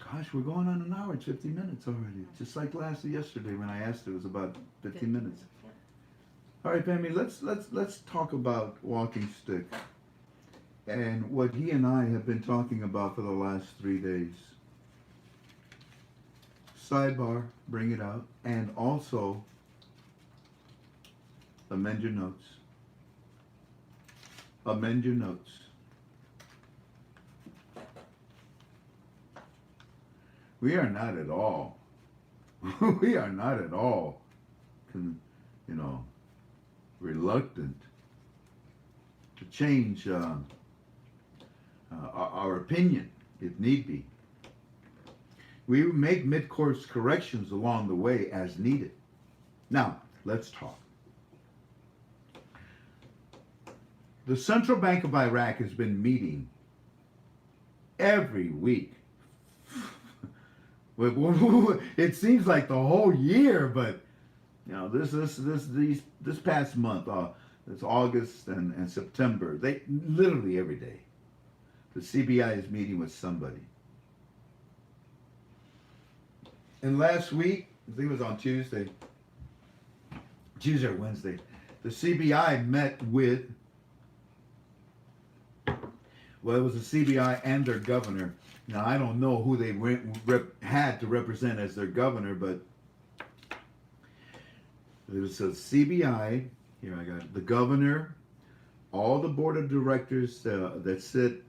Gosh, we're going on an hour and 50 minutes already. Just like yesterday when I asked, it was about 15 minutes.
Yep.
All right, family, let's talk about walking stick and what he and I have been talking about for the last 3 days. Sidebar, bring it out, and also amend your notes. Amend your notes. We are not at all. We are not at all, reluctant to change our opinion if need be. We make mid-course corrections along the way as needed. Now, let's talk. The Central Bank of Iraq has been meeting every week. It seems like the whole year, but this past month, it's August and September. They literally every day. The CBI is meeting with somebody. And last week, I think it was on Tuesday or Wednesday, the CBI met with, well, it was the CBI and their governor. Now, I don't know who they had to represent as their governor, but it was a CBI. Here I got it. The governor, all the board of directors that sit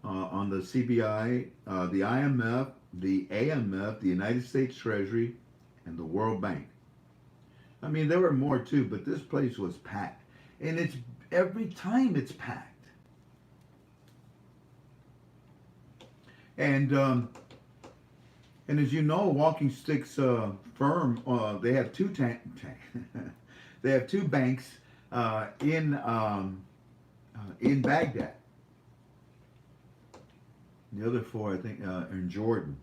on the CBI, the IMF, the AMF, the United States Treasury, and the World Bank. I mean, there were more too, but this place was packed. And it's every time it's packed. And as you know, Walking Stick's firm, they have two they have two banks in Baghdad. The other four, I think, are in Jordan.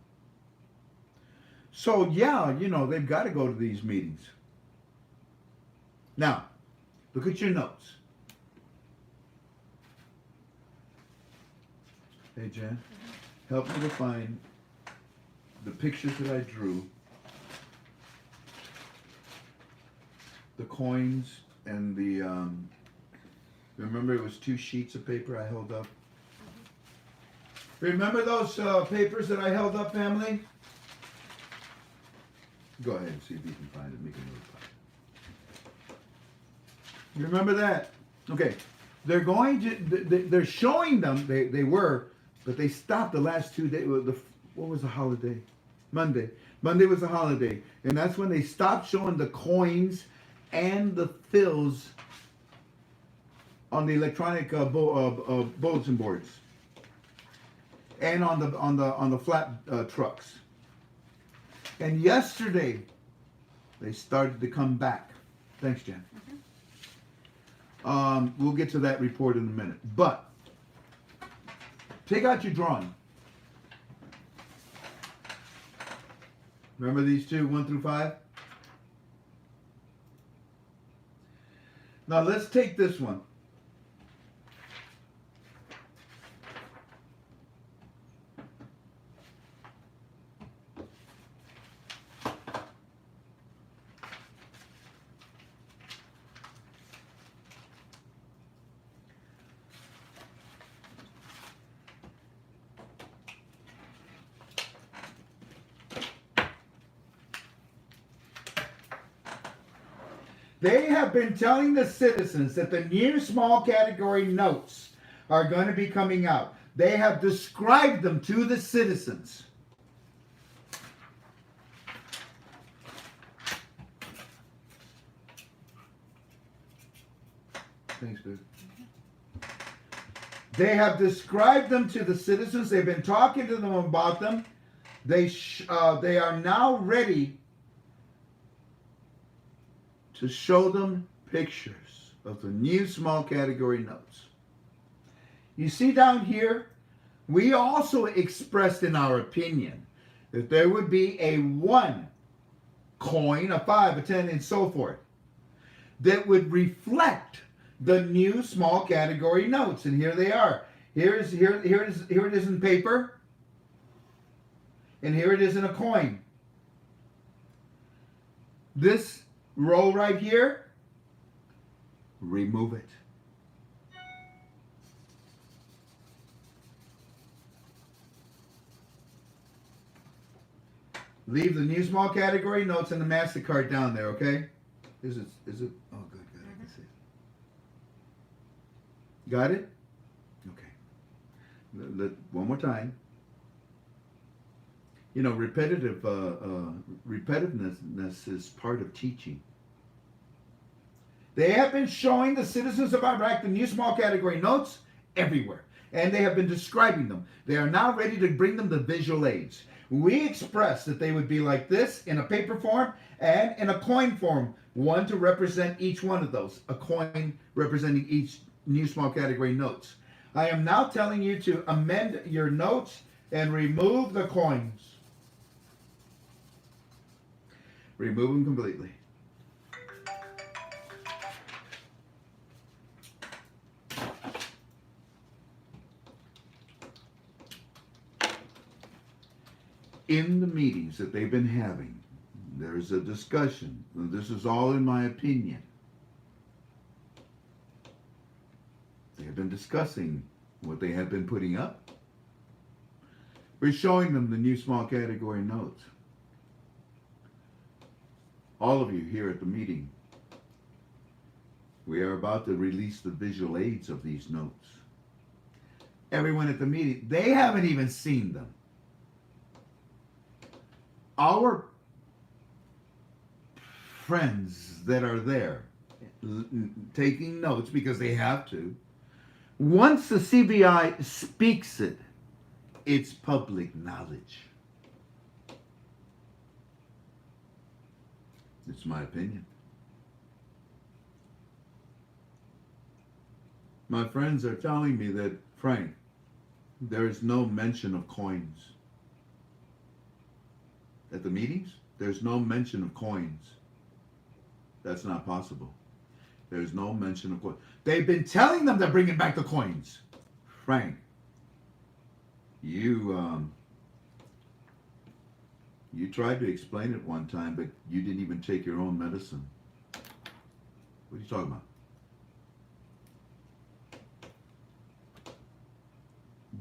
So yeah, they've got to go to these meetings. Now, look at your notes. Hey, Jen. Help me to find the pictures that I drew, the coins, and the, remember it was 2 sheets of paper I held up? Remember those papers that I held up, family? Go ahead and see if you can find it. Make a note of it. You remember that? Okay. They're going to, they're showing them, they were, but they stopped the last 2 days. What was the holiday? Monday. Monday was a holiday. And that's when they stopped showing the coins and the fills on the electronic bulletin boards. And on the flat trucks. And yesterday, they started to come back. Thanks, Jen. We'll get to that report in a minute. But take out your drawing. Remember these two, 1 through 5? Now let's take this one. They have been telling the citizens that the new small category notes are going to be coming out. They have described them to the citizens. Thanks, dude. They have described them to the citizens. They've been talking to them about them. They are now ready to show them pictures of the new small category notes. You see down here, we also expressed in our opinion that there would be a 1 coin, a 5, a 10, and so forth, that would reflect the new small category notes. And here they are. Here it is in paper, and here it is in a coin. This roll right here, remove it. Leave the new small category notes and the MasterCard down there, okay? Is it? Oh, good, I can see it. Got it? Okay. One more time. You know, repetitiveness is part of teaching. They have been showing the citizens of Iraq the new small category notes everywhere, and they have been describing them. They are now ready to bring them the visual aids. We expressed that they would be like this in a paper form and in a coin form, one to represent each one of those, a coin representing each new small category notes. I am now telling you to amend your notes and remove the coins. Remove them completely. In the meetings that they've been having, there's a discussion. This is all in my opinion. They have been discussing what they have been putting up. We're showing them the new small category notes. All of you here at the meeting, we are about to release the visual aids of these notes. Everyone at the meeting, they haven't even seen them. Our friends that are there taking notes because they have to, once the CBI speaks it, it's public knowledge. It's my opinion. My friends are telling me that, Frank, there is no mention of coins. At the meetings, there's no mention of coins. That's not possible. There's no mention of coins. They've been telling them they're bringing back the coins. Frank, you tried to explain it one time, but you didn't even take your own medicine. What are you talking about?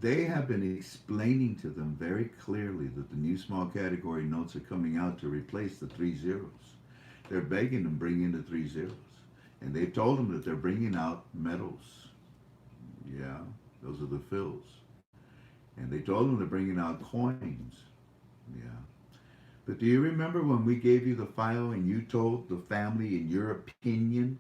They have been explaining to them very clearly that the new small category notes are coming out to replace the 3 zeros. They're begging them to bring in the 3 zeros. And they've told them that they're bringing out medals. Yeah, those are the fills. And they told them they're bringing out coins. Yeah. But do you remember when we gave you the file and you told the family, in your opinion,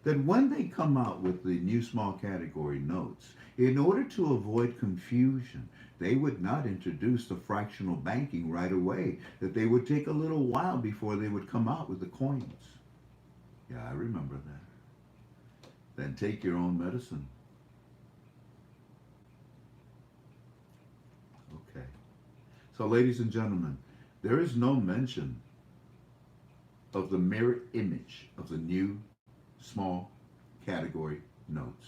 that when they come out with the new small category notes, in order to avoid confusion, they would not introduce the fractional banking right away, that they would take a little while before they would come out with the coins. Yeah, I remember that. Then take your own medicine. Okay. So, ladies and gentlemen, there is no mention of the mirror image of the new small category notes.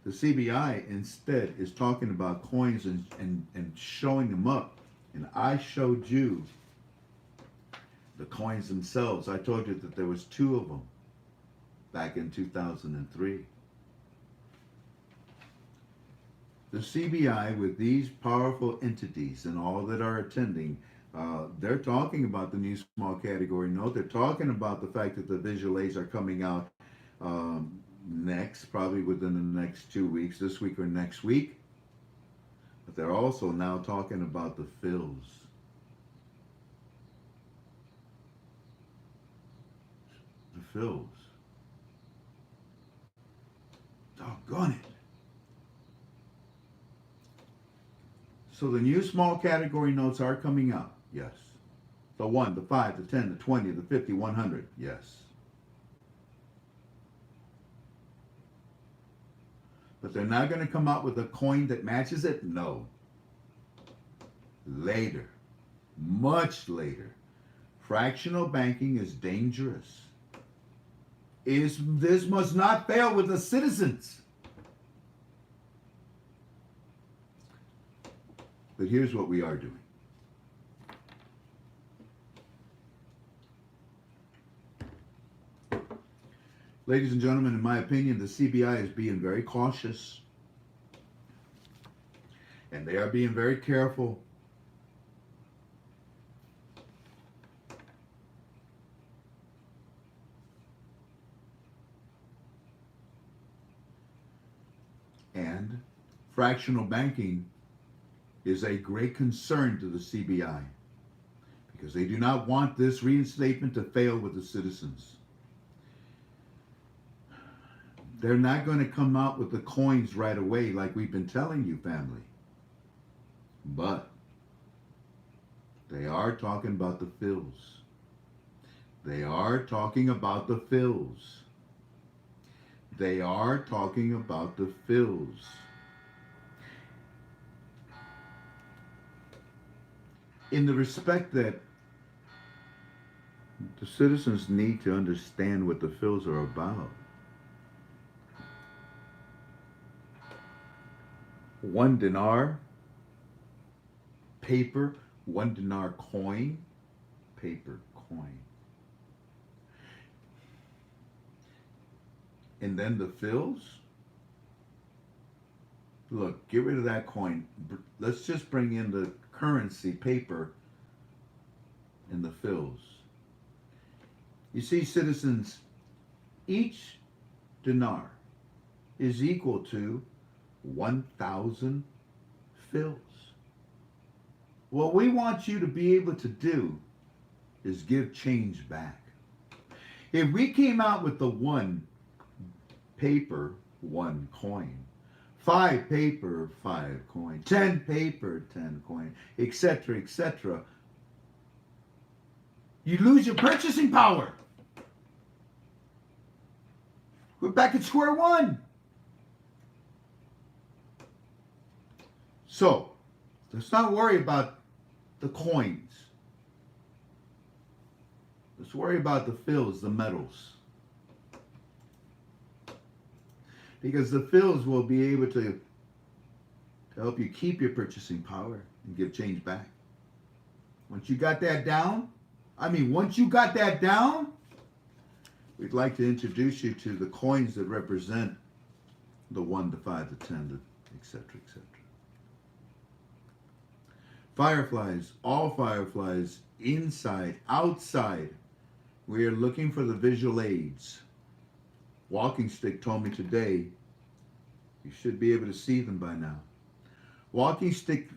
The CBI instead is talking about coins and showing them up. And I showed you the coins themselves. I told you that there was 2 of them back in 2003. The CBI, with these powerful entities and all that are attending, they're talking about the new small category note. They're talking about the fact that the visual aids are coming out next, probably within the next 2 weeks, this week or next week. But they're also now talking about the fills. The fills. Doggone it. So the new small category notes are coming out. Yes. The 1, the 5, the 10, the 20, the 50, 100. Yes. But they're not going to come out with a coin that matches it? No. Later. Much later. Fractional banking is dangerous. This must not fail with the citizens. But here's what we are doing. Ladies and gentlemen, in my opinion, the CBI is being very cautious. And they are being very careful. And fractional banking is a great concern to the CBI because they do not want this reinstatement to fail with the citizens. They're not going to come out with the coins right away like we've been telling you, family. But they are talking about the fills. They are talking about the fills. They are talking about the fills. In the respect that the citizens need to understand what the fills are about. 1 dinar, paper, 1 dinar coin, paper coin. And then the fills? Look, get rid of that coin. Let's just bring in the currency, paper, and the fills. You see, citizens, each dinar is equal to 1,000 fills. What we want you to be able to do is give change back. If we came out with the 1 paper, 1 coin, 5 paper, 5 coin, 10 paper, 10 coin, etc., etc., you lose your purchasing power. We're back at square one. So, let's not worry about the coins. Let's worry about the fills, the metals. Because the fills will be able to help you keep your purchasing power and give change back. Once you got that down, we'd like to introduce you to the coins that represent the 1, the 5, the 10, etc., etc. Fireflies, all fireflies, inside, outside. We are looking for the visual aids. Walking Stick told me today, you should be able to see them by now. Walking Stick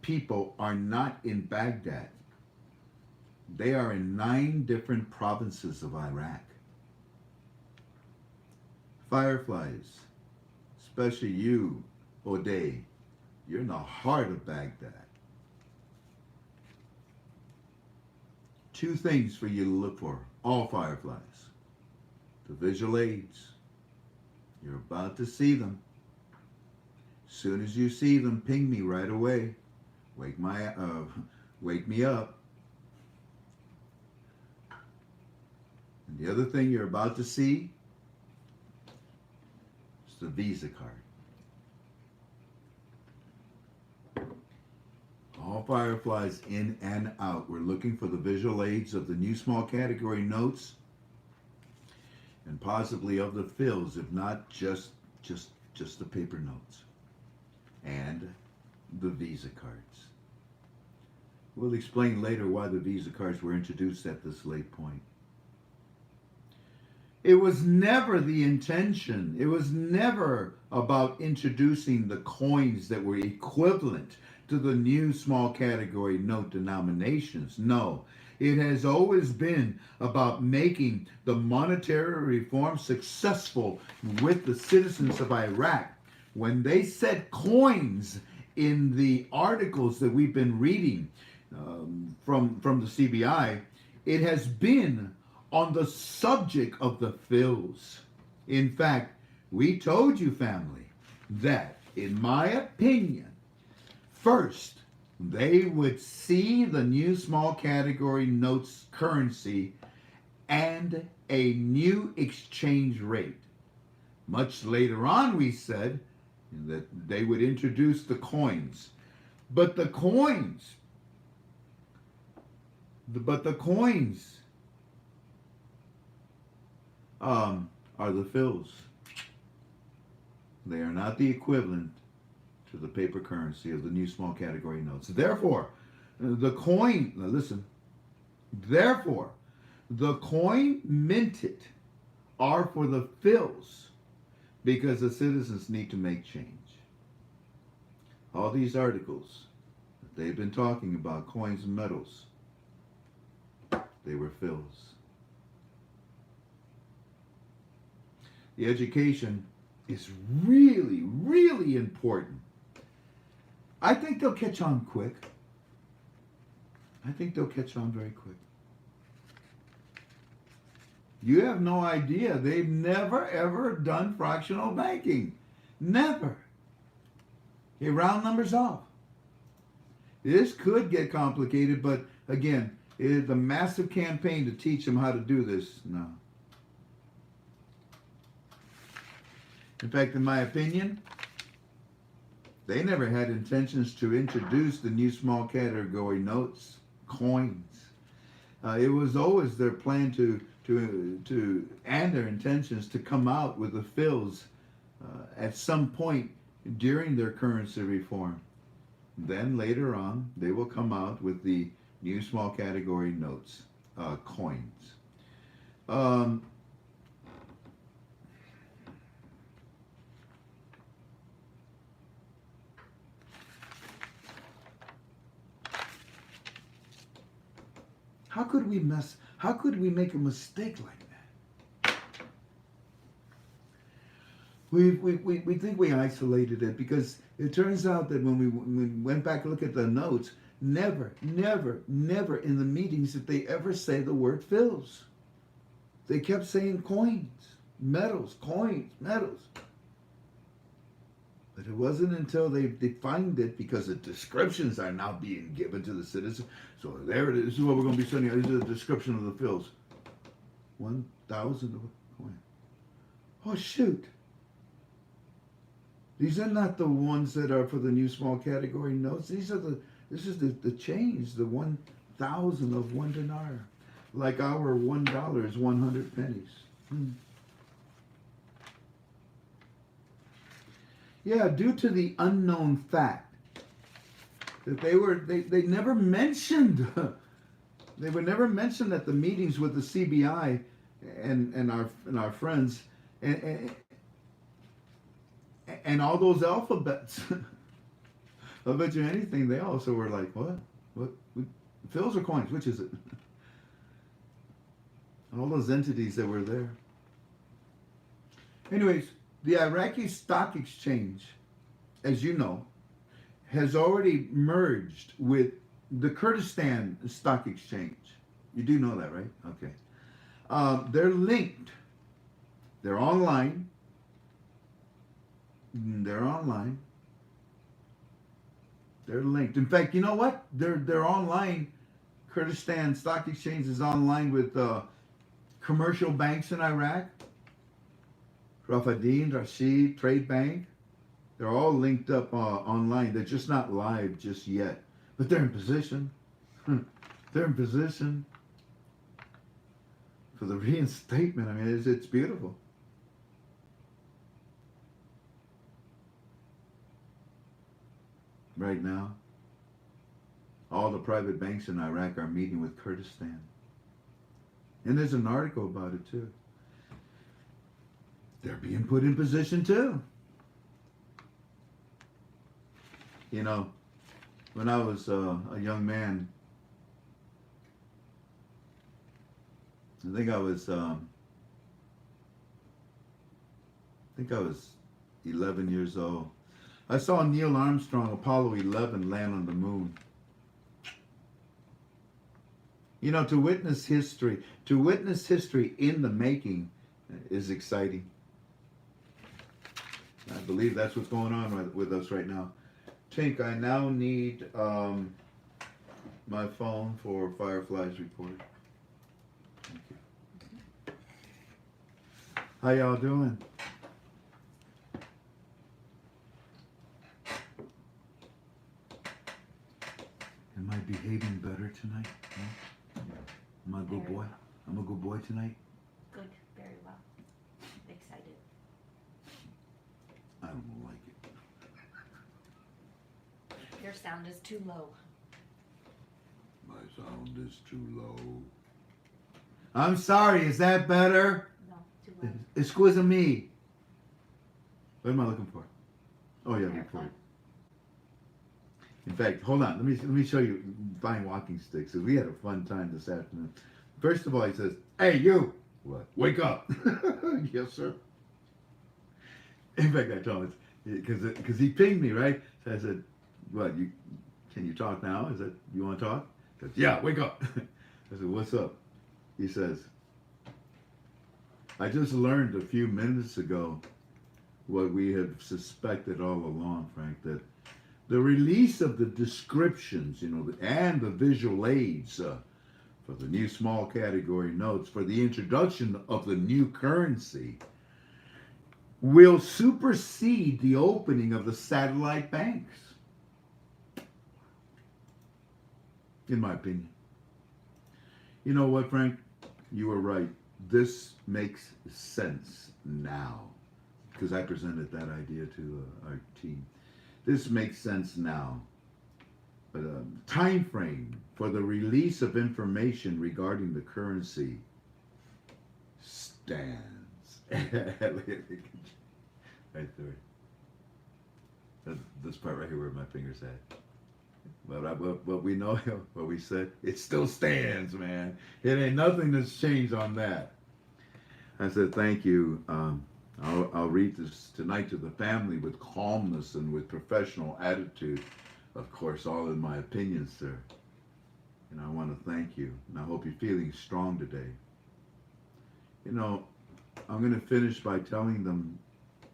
people are not in Baghdad. They are in 9 different provinces of Iraq. Fireflies, especially you, O'Day, you're in the heart of Baghdad. 2 things for you to look for, all fireflies. The visual aids. You're about to see them. As soon as you see them, ping me right away. Wake me up. And the other thing you're about to see is the Visa card. All fireflies in and out. We're looking for the visual aids of the new small category notes and possibly of the fills, if not just the paper notes and the Visa cards. We'll explain later why the Visa cards were introduced at this late point. It was never the intention. It was never about introducing the coins that were equivalent to the new small category note denominations. No, It has always been about making the monetary reform successful with the citizens of Iraq. When they said coins in the articles that we've been reading from the CBI, it has been on the subject of the fills. In fact, we told you, family, that in my opinion, first, they would see the new small category notes currency and a new exchange rate. Much later on, we said that they would introduce the coins. But the coins are the fills. They are not the equivalent to the paper currency of the new small category notes. Therefore, the coin, now listen, therefore, the coin minted are for the fills because the citizens need to make change. All these articles that they've been talking about, coins and metals, they were fills. The education is really, really important. I think they'll catch on quick. I think they'll catch on very quick. You have no idea. They've never, ever done fractional banking. Never. They round numbers off. This could get complicated, but again, it is a massive campaign to teach them how to do this now. In fact, in my opinion, they never had intentions to introduce the new small category notes, coins. It was always their plan and their intentions to come out with the fills at some point during their currency reform. Then later on, they will come out with the new small category notes, coins. How could we make a mistake like that? We think we isolated it because it turns out that when we went back to look at the notes, never in the meetings did they ever say the word fills. They kept saying coins, metals, coins, metals. But it wasn't until they defined it, because the descriptions are now being given to the citizens. So there it is. This is what we're going to be sending out. This is a description of the fills. 1,000 of a coin. Oh, shoot. These are not the ones that are for the new small category notes. This is the change, the 1,000 of 1 dinar. Like our $1 is 100 pennies. Yeah, due to the unknown fact that they never mentioned, they were never mentioned at the meetings with the CBI and our friends and all those alphabets. I'll bet you anything they also were like, what fills or coins? Which is it? All those entities that were there. Anyways, the Iraqi Stock Exchange, as you know, has already merged with the Kurdistan Stock Exchange. You do know that, right? Okay. They're linked. They're online. They're linked. In fact, you know what? They're online. Kurdistan Stock Exchange is online with commercial banks in Iraq. Rafadin, Rashid, Trade Bank. They're all linked up online. They're just not live just yet. But they're in position. They're in position for the reinstatement. I mean, it's beautiful. Right now, all the private banks in Iraq are meeting with Kurdistan. And there's an article about it too. They're being put in position too. You know, when I was a young man, I think I was 11 years old. I saw Neil Armstrong, Apollo 11, land on the moon. You know, to witness history in the making is exciting. I believe that's what's going on with us right now. Tink, I now need my phone for Firefly's report. Thank you. How y'all doing? Am I behaving better tonight? No? Am I a good boy? I'm a good boy tonight?
Good, very well. Excited.
I don't like it.
Your sound is too low.
My sound is too low. I'm sorry, is that better?
No, too low.
Excuse me. What am I looking for? Oh yeah, report. In fact, hold on. Let me show you fine walking sticks. We had a fun time this afternoon. First of all, he says, "Hey, you! What? Wake up!" Yes, sir. In fact, I told him because he pinged me, right? So I said, "What? Can you talk now? Is that you want to talk?" He says, "Yeah, wake up." I said, "What's up?" He says, "I just learned a few minutes ago what we have suspected all along, Frank, that the release of the descriptions, and the visual aids for the new small category notes for the introduction of the new currency will supersede the opening of the satellite banks, in my opinion." You know what, Frank? You were right. This makes sense now, because I presented that idea to our team. This makes sense now. But time frame for the release of information regarding the currency stands. Right there. This part right here where my finger's at. But we know what we said. It still stands, man. It ain't nothing that's changed on that. I said, thank you. I'll read this tonight to the family with calmness and with professional attitude. Of course, all in my opinion, sir. And I want to thank you. And I hope you're feeling strong today. I'm going to finish by telling them,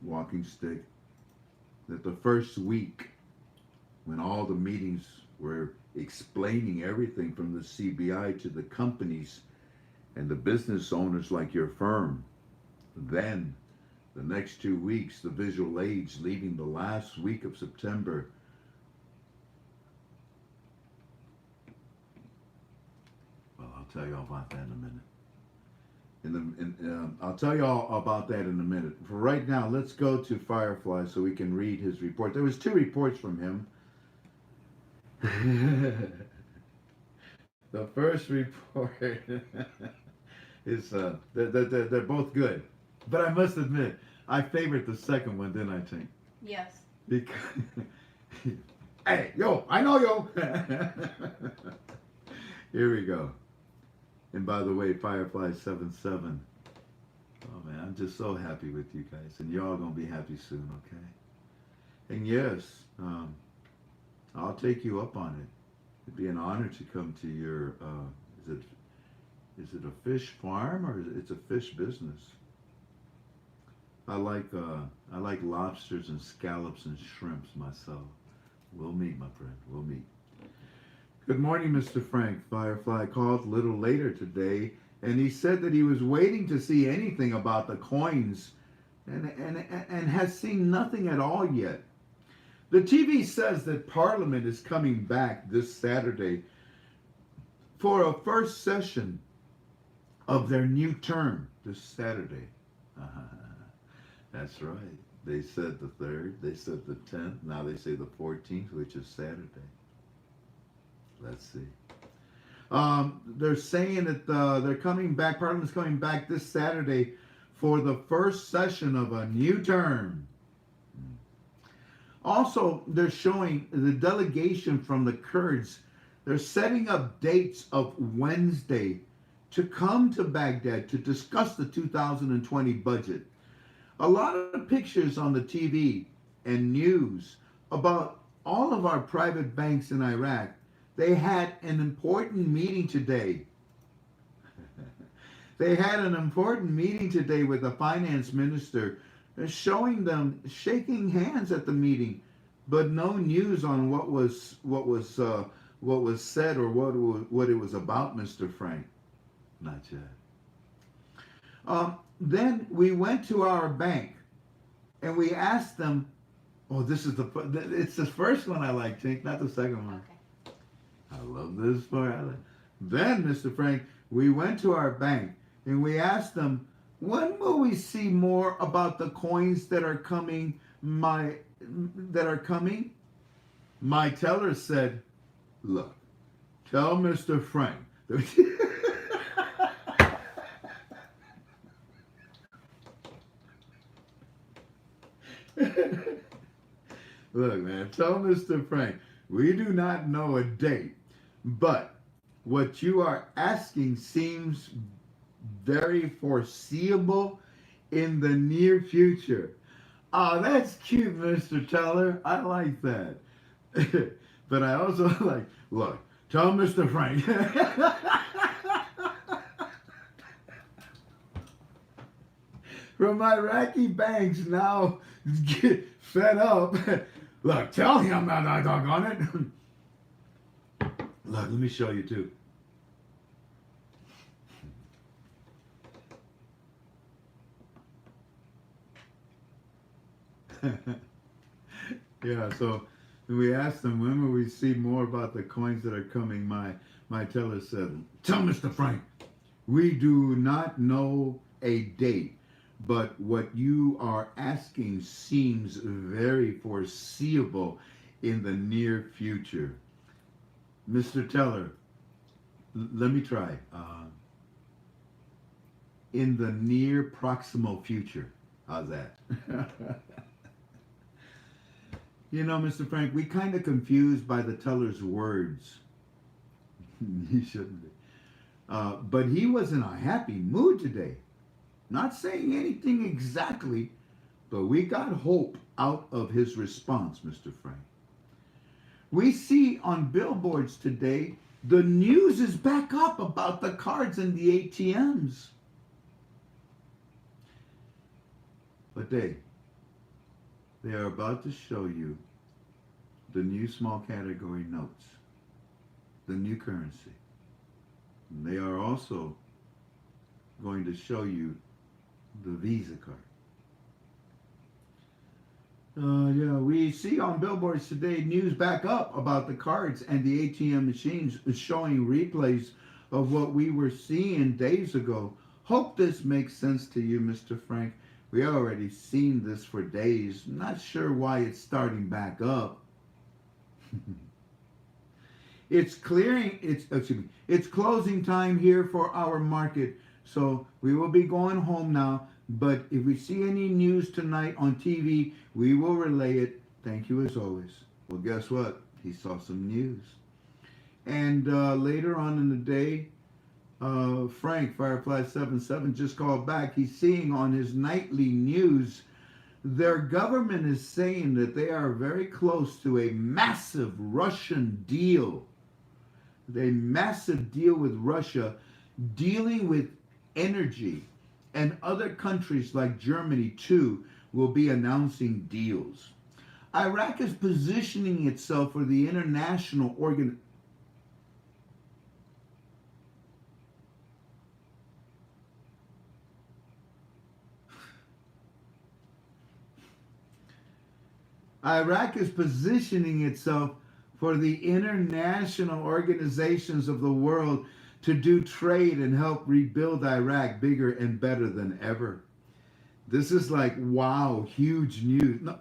Walking Stick, that the first week when all the meetings were explaining everything from the CBI to the companies and the business owners like your firm, then the next 2 weeks, the visual aids leaving the last week of September. Well, I'll tell you all about that in a minute. I'll tell you all about that in a minute. For right now, let's go to Firefly so we can read his report. There was 2 reports from him. The first report is they're both good, but I must admit I favored the second one, didn't I, Tink?
Yes.
Because hey, yo, I know yo. Here we go. And by the way, Firefly 77. Oh man, I'm just so happy with you guys, and you're all gonna be happy soon, okay? And yes, I'll take you up on it. It'd be an honor to come to your, is it a fish farm or it's a fish business? I like lobsters and scallops and shrimps myself. We'll meet, my friend. We'll meet. Good morning, Mr. Frank. Firefly called a little later today, and he said that he was waiting to see anything about the coins and has seen nothing at all yet. The TV says that Parliament is coming back this Saturday for a first session of their new term this Saturday. That's right. They said the 3rd, they said the 10th, now they say the 14th, which is Saturday. Let's see. They're saying that they're coming back, Parliament's coming back this Saturday for the first session of a new term. Also, they're showing the delegation from the Kurds. They're setting up dates of Wednesday to come to Baghdad to discuss the 2020 budget. A lot of pictures on the TV and news about all of our private banks in Iraq. They had an important meeting today. They had an important meeting today with the finance minister, showing them shaking hands at the meeting, but no news on what was said or what it was about, Mr. Frank. Not yet. Then we went to our bank and we asked them. Oh, it's the first one I like, Tink, not the second one.
Okay.
I love this part. Then, Mr. Frank, we went to our bank and we asked them, when will we see more about the coins that are coming? My teller said, look, tell Mr. Frank. Look, man, tell Mr. Frank, we do not know a date, but what you are asking seems very foreseeable in the near future. Oh, that's cute, Mr. Teller. I like that. But I also like, look, tell Mr. Frank. From Iraqi banks now get fed up. Look, tell him that I dog on it. Look, let me show you too. Yeah, so we asked them, when will we see more about the coins that are coming? My teller said, tell Mr. Frank, we do not know a date, but what you are asking seems very foreseeable in the near future. Mr. Teller, let me try. In the near proximal future. How's that? You know, Mr. Frank, we kind of confused by the teller's words. He shouldn't be. But he was in a happy mood today. Not saying anything exactly, but we got hope out of his response, Mr. Frank. We see on billboards today, the news is back up about the cards and the ATMs. But they are about to show you the new small category notes, the new currency. And they are also going to show you the Visa card. Yeah, we see on billboards today news back up about the cards and the ATM machines showing replays of what we were seeing days ago. Hope this makes sense to you, Mr. Frank. We already seen this for days. Not sure why it's starting back up. It's closing time here for our market, so we will be going home now. But if we see any news tonight on TV, we will relay it. Thank you as always. Well, guess what? He saw some news. And later on in the day, Frank, Firefly77, just called back. He's seeing on his nightly news, their government is saying that they are very close to a massive Russian deal. A massive deal with Russia, dealing with energy. And other countries like Germany, too, will be announcing deals. Iraq is positioning itself for the international organ. Iraq is positioning itself for the international organizations of the world to do trade and help rebuild Iraq bigger and better than ever. This is like, wow, huge news. No.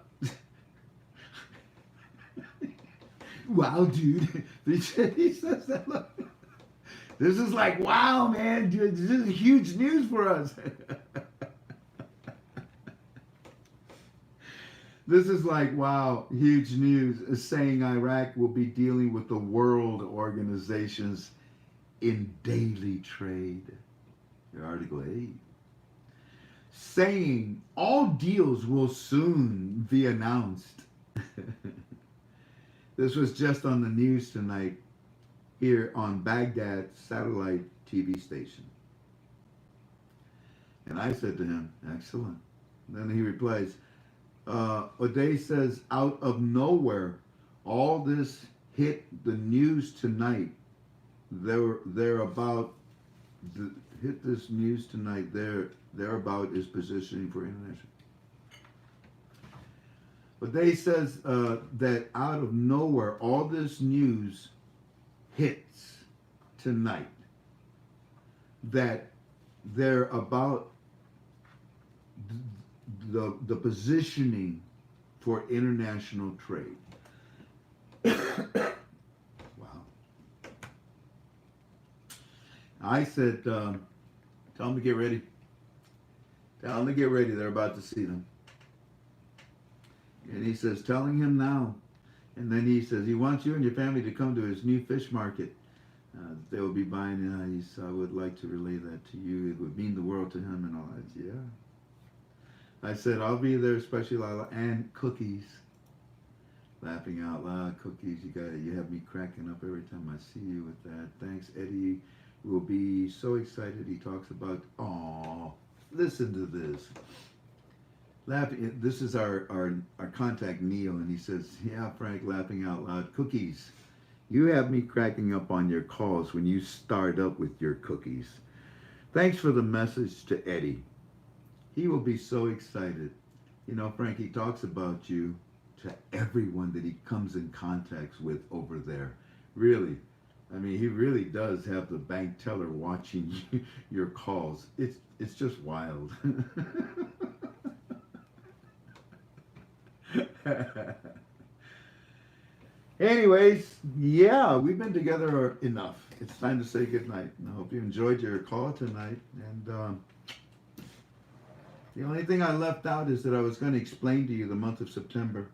Wow, dude. He says that. Look. This is like, wow, man. Dude, this is huge news for us. This is like, wow, huge news, saying Iraq will be dealing with the world organizations in daily trade. Article 8. Saying all deals will soon be announced. This was just on the news tonight here on Baghdad satellite TV station. And I said to him, excellent. Then he replies, O'Day says, out of nowhere, all this hit the news tonight. They're about, hit this news tonight. They're about is positioning for international. O'Day says that out of nowhere, all this news hits tonight. That they're about the positioning for international trade. Wow. I said, tell them to get ready. Tell them to get ready. They're about to see them. And he says, telling him now. And then he says, he wants you and your family to come to his new fish market. They will be buying. I would like to relay that to you. It would mean the world to him and all that. Yeah. I said, I'll be there, especially Lila, and cookies. Laughing out loud, cookies. You have me cracking up every time I see you with that. Thanks, Eddie. Will be so excited. He talks about, oh, listen to this. Laughing. This is our contact Neil, and he says, yeah, Frank, laughing out loud, cookies. You have me cracking up on your calls when you start up with your cookies. Thanks for the message to Eddie. He will be so excited. You know, Frank, he talks about you to everyone that he comes in contact with over there. Really. I mean, he really does have the bank teller watching your calls. It's just wild. Anyways, yeah, we've been together enough. It's time to say goodnight. I hope you enjoyed your call tonight. And the only thing I left out is that I was going to explain to you the month of September.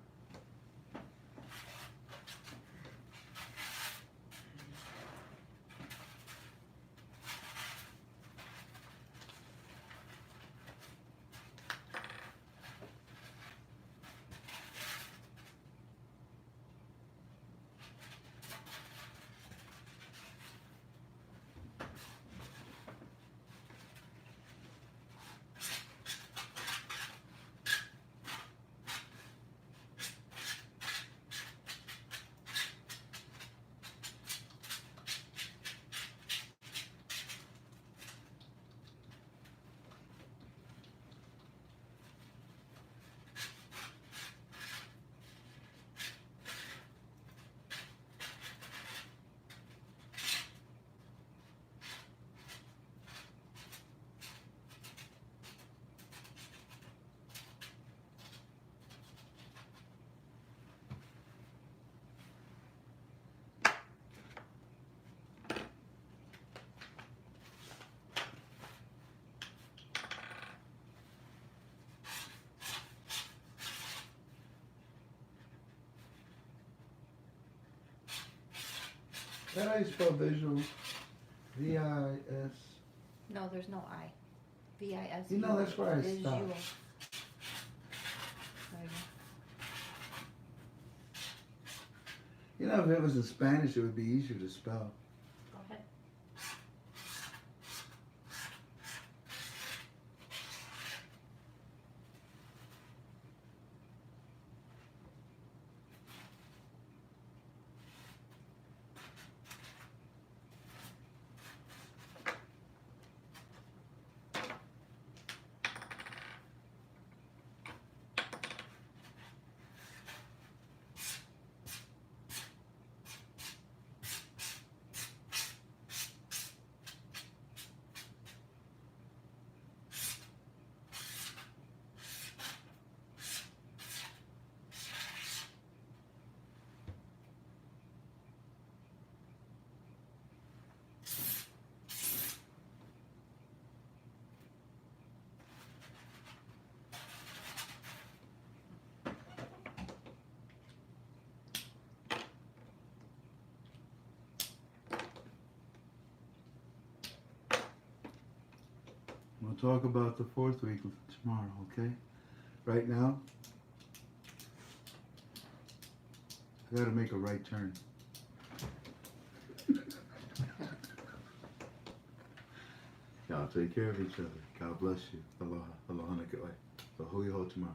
Is that how you spell visual? V-I-S.
No, there's no I. V-I-S.
You know, that's where I
Visual.
stopped.
There you
You know, if it was in Spanish, it would be easier to spell.
go. Go ahead.
We'll talk about the fourth week tomorrow, okay? Right now, I gotta make a right turn. Y'all take care of each other. God bless you. Aloha. Aloha. Aloha tomorrow.